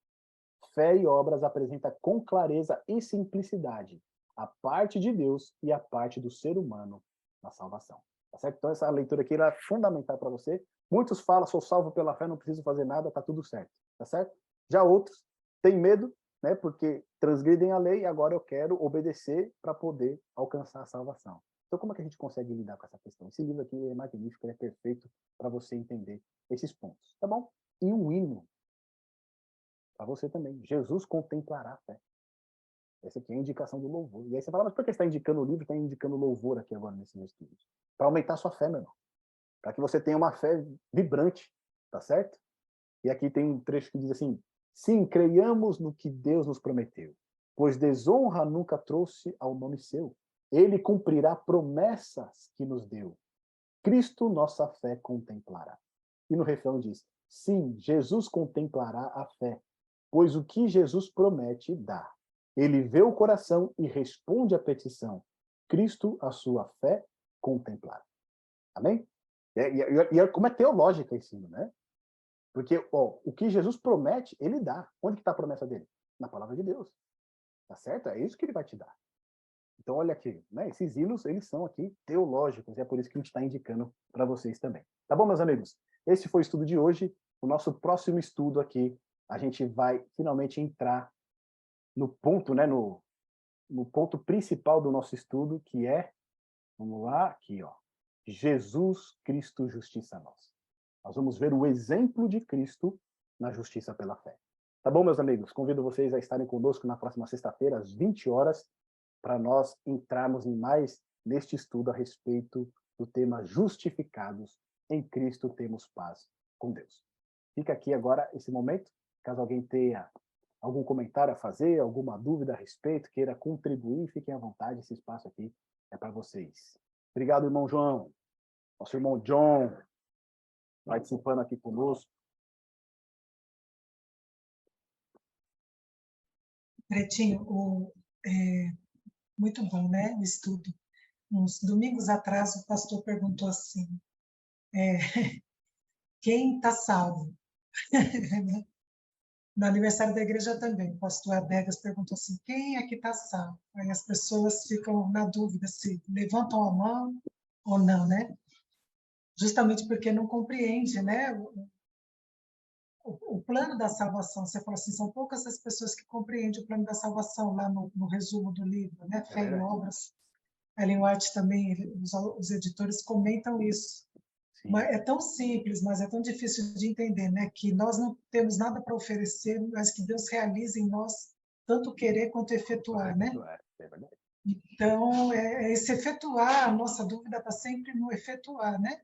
Fé e obras apresentam com clareza e simplicidade a parte de Deus e a parte do ser humano na salvação. Tá certo? Então essa leitura aqui é fundamental para você. Muitos falam, sou salvo pela fé, não preciso fazer nada, tá tudo certo. Tá certo? Já outros têm medo, né, porque transgridem a lei e agora eu quero obedecer para poder alcançar a salvação. Então como é que a gente consegue lidar com essa questão? Esse livro aqui é magnífico, ele é perfeito para você entender esses pontos, tá bom? E um hino para você também. Jesus contemplará a fé. Essa aqui é a indicação do louvor. E aí você fala, mas por que você está indicando o livro e está indicando louvor aqui agora nesse estudo? Para aumentar a sua fé, meu irmão. Para que você tenha uma fé vibrante, tá certo? E aqui tem um trecho que diz assim, sim, creiamos no que Deus nos prometeu, pois desonra nunca trouxe ao nome seu. Ele cumprirá promessas que nos deu. Cristo nossa fé contemplará. E no refrão diz, sim, Jesus contemplará a fé, pois o que Jesus promete dá. Ele vê o coração e responde à petição. Cristo a sua fé contemplará. Amém? E como é teológica esse hino, né? Porque, ó, o que Jesus promete, ele dá. Onde que está a promessa dele? Na palavra de Deus. Tá certo? É isso que ele vai te dar. Então, olha aqui, né? Esses hinos, eles são aqui teológicos, e é por isso que a gente está indicando para vocês também. Tá bom, meus amigos? Esse foi o estudo de hoje. O nosso próximo estudo aqui, a gente vai finalmente entrar no ponto, né? No ponto principal do nosso estudo, que é, vamos lá, aqui, ó. Jesus Cristo, justiça nossa. Nós vamos ver o exemplo de Cristo na justiça pela fé. Tá bom, meus amigos? Convido vocês a estarem conosco na próxima sexta-feira, às 20 horas, para nós entrarmos em mais neste estudo a respeito do tema justificados em Cristo temos paz com Deus. Fica aqui agora esse momento, caso alguém tenha algum comentário a fazer, alguma dúvida a respeito, queira contribuir, fiquem à vontade, esse espaço aqui é para vocês. Obrigado, irmão João. Nosso irmão John, participando aqui conosco. Pretinho, muito bom, né, o estudo. Uns domingos atrás, o pastor perguntou assim, quem está salvo? No aniversário da igreja também, o pastor Adegas perguntou assim, quem é que está salvo? Aí as pessoas ficam na dúvida se levantam a mão ou não, né? Justamente porque não compreende, né, o plano da salvação. Você fala assim, são poucas as pessoas que compreendem o plano da salvação lá no resumo do livro, né? Fé e Obras. Ellen White também, os editores comentam isso. Sim. É tão simples, mas é tão difícil de entender, né? Que nós não temos nada para oferecer, mas que Deus realiza em nós tanto querer quanto efetuar, né? É verdade. Então, esse efetuar, a nossa dúvida está sempre no efetuar, né?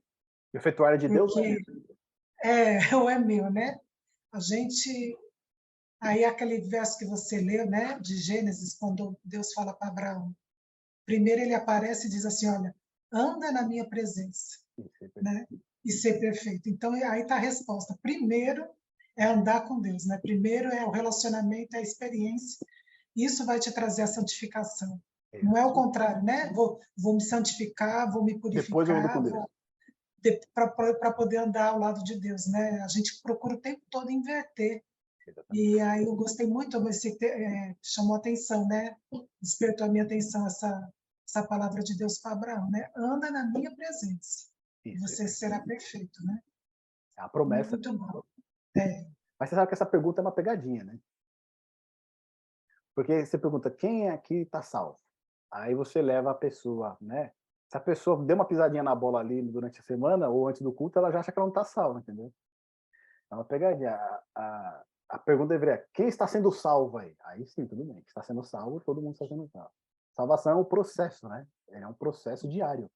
O efetuar de Deus Porque ou é meu, né? A gente, aí aquele verso que você leu, né? De Gênesis, quando Deus fala para Abraão, primeiro ele aparece e diz assim, olha, anda na minha presença, né? E ser perfeito. Então, aí está a resposta. Primeiro é andar com Deus, né? Primeiro é o relacionamento, é a experiência. Isso vai te trazer a santificação. Não é o contrário, né? Vou me santificar, vou me Depois eu ando com purificar, Deus. para poder andar ao lado de Deus, né? A gente procura o tempo todo inverter. E aí eu gostei muito, você chamou atenção, né? Despertou a minha atenção essa palavra de Deus para Abraão, né? Anda na minha presença, e você será perfeito, né? É a promessa. Muito bom. Mas você sabe que essa pergunta é uma pegadinha, né? Porque você pergunta, quem aqui está salvo? Aí você leva a pessoa, né? Se a pessoa deu uma pisadinha na bola ali durante a semana ou antes do culto, ela já acha que ela não está salva, entendeu? É uma pegadinha. A pergunta deveria, quem está sendo salvo aí? Aí sim, tudo bem. Está sendo salvo, todo mundo está sendo salvo. Salvação é um processo, né? É um processo diário.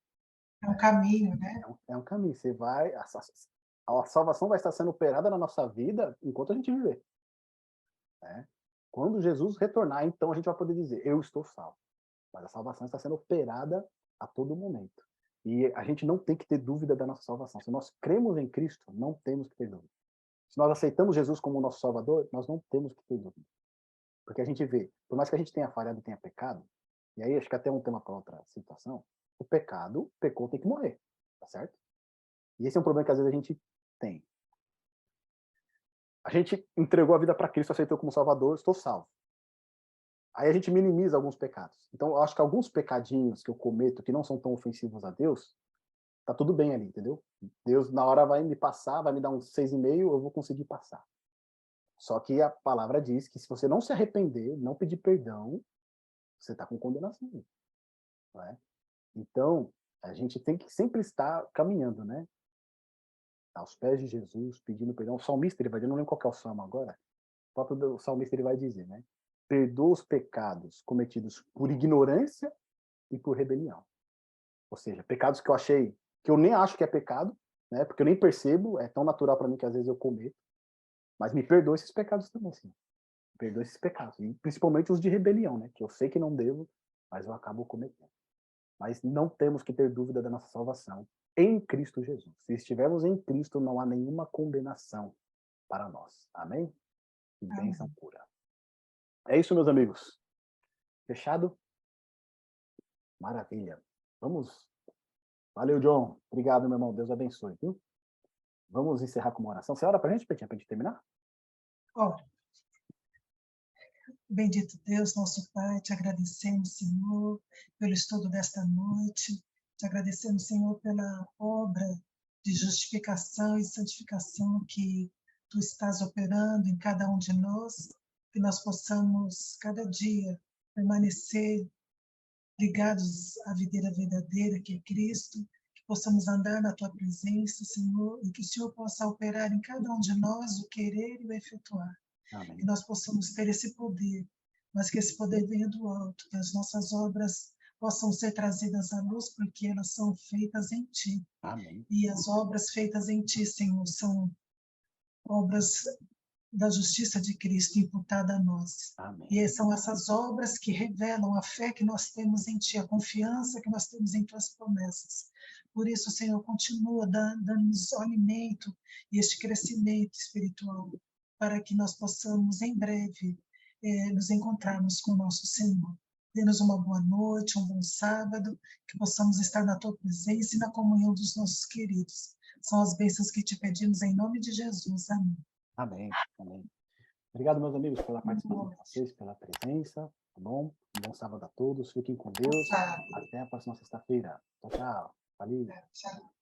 É um caminho, né? É um caminho. Você vai... A salvação vai estar sendo operada na nossa vida enquanto a gente viver. Né? Quando Jesus retornar, então a gente vai poder dizer, eu estou salvo. Mas a salvação está sendo operada a todo momento. E a gente não tem que ter dúvida da nossa salvação. Se nós cremos em Cristo, não temos que ter dúvida. Se nós aceitamos Jesus como nosso Salvador, nós não temos que ter dúvida. Porque a gente vê, por mais que a gente tenha falhado e tenha pecado, e aí acho que até um tema para outra situação, o pecou, tem que morrer. Tá certo? E esse é um problema que às vezes a gente tem. A gente entregou a vida para Cristo, aceitou como Salvador, estou salvo. Aí a gente minimiza alguns pecados. Então, eu acho que alguns pecadinhos que eu cometo que não são tão ofensivos a Deus, tá tudo bem ali, entendeu? Deus, na hora, vai me passar, vai me dar um 6,5, eu vou conseguir passar. Só que a palavra diz que se você não se arrepender, não pedir perdão, você está com condenação. Não é? Então, a gente tem que sempre estar caminhando, né? Aos pés de Jesus, pedindo perdão. O salmista, ele vai dizer, não lembro qual que é o salmo agora, o próprio salmista ele vai dizer, né? Perdoa os pecados cometidos por ignorância e por rebelião. Ou seja, pecados que eu achei, que eu nem acho que é pecado, né? Porque eu nem percebo, é tão natural para mim que às vezes eu cometo. Mas me perdoa esses pecados também, sim. Me perdoa esses pecados. E principalmente os de rebelião, né? Que eu sei que não devo, mas eu acabo cometendo. Mas não temos que ter dúvida da nossa salvação em Cristo Jesus. Se estivermos em Cristo, não há nenhuma condenação para nós. Amém? Que bênção pura. É isso, meus amigos. Fechado? Maravilha. Vamos. Valeu, John. Obrigado, meu irmão. Deus abençoe, viu? Vamos encerrar com uma oração. Você ora para a gente, Petinha, para a gente terminar? Ora, bendito Deus, nosso Pai, te agradecemos, Senhor, pelo estudo desta noite. Te agradecemos, Senhor, pela obra de justificação e santificação que tu estás operando em cada um de nós, que nós possamos, cada dia, permanecer ligados à videira verdadeira, que é Cristo, que possamos andar na tua presença, Senhor, e que o Senhor possa operar em cada um de nós o querer e o efetuar. Amém. Que nós possamos ter esse poder, mas que esse poder venha do alto, que as nossas obras possam ser trazidas à luz, porque elas são feitas em Ti. Amém. E as obras feitas em Ti, Senhor, são obras da justiça de Cristo imputada a nós. Amém. E são essas obras que revelam a fé que nós temos em Ti, a confiança que nós temos em Tuas promessas. Por isso, Senhor, continua dando-nos o alimento e este crescimento espiritual, para que nós possamos, em breve, nos encontrarmos com o nosso Senhor. Dê-nos uma boa noite, um bom sábado, que possamos estar na Tua presença e na comunhão dos nossos queridos. São as bênçãos que te pedimos em nome de Jesus. Amém. Amém. Amém. Obrigado, meus amigos, pela participação de vocês, pela presença, tá bom? Um bom sábado a todos, fiquem com Deus. Até a próxima sexta-feira. Tchau, tchau. Valeu. Tchau.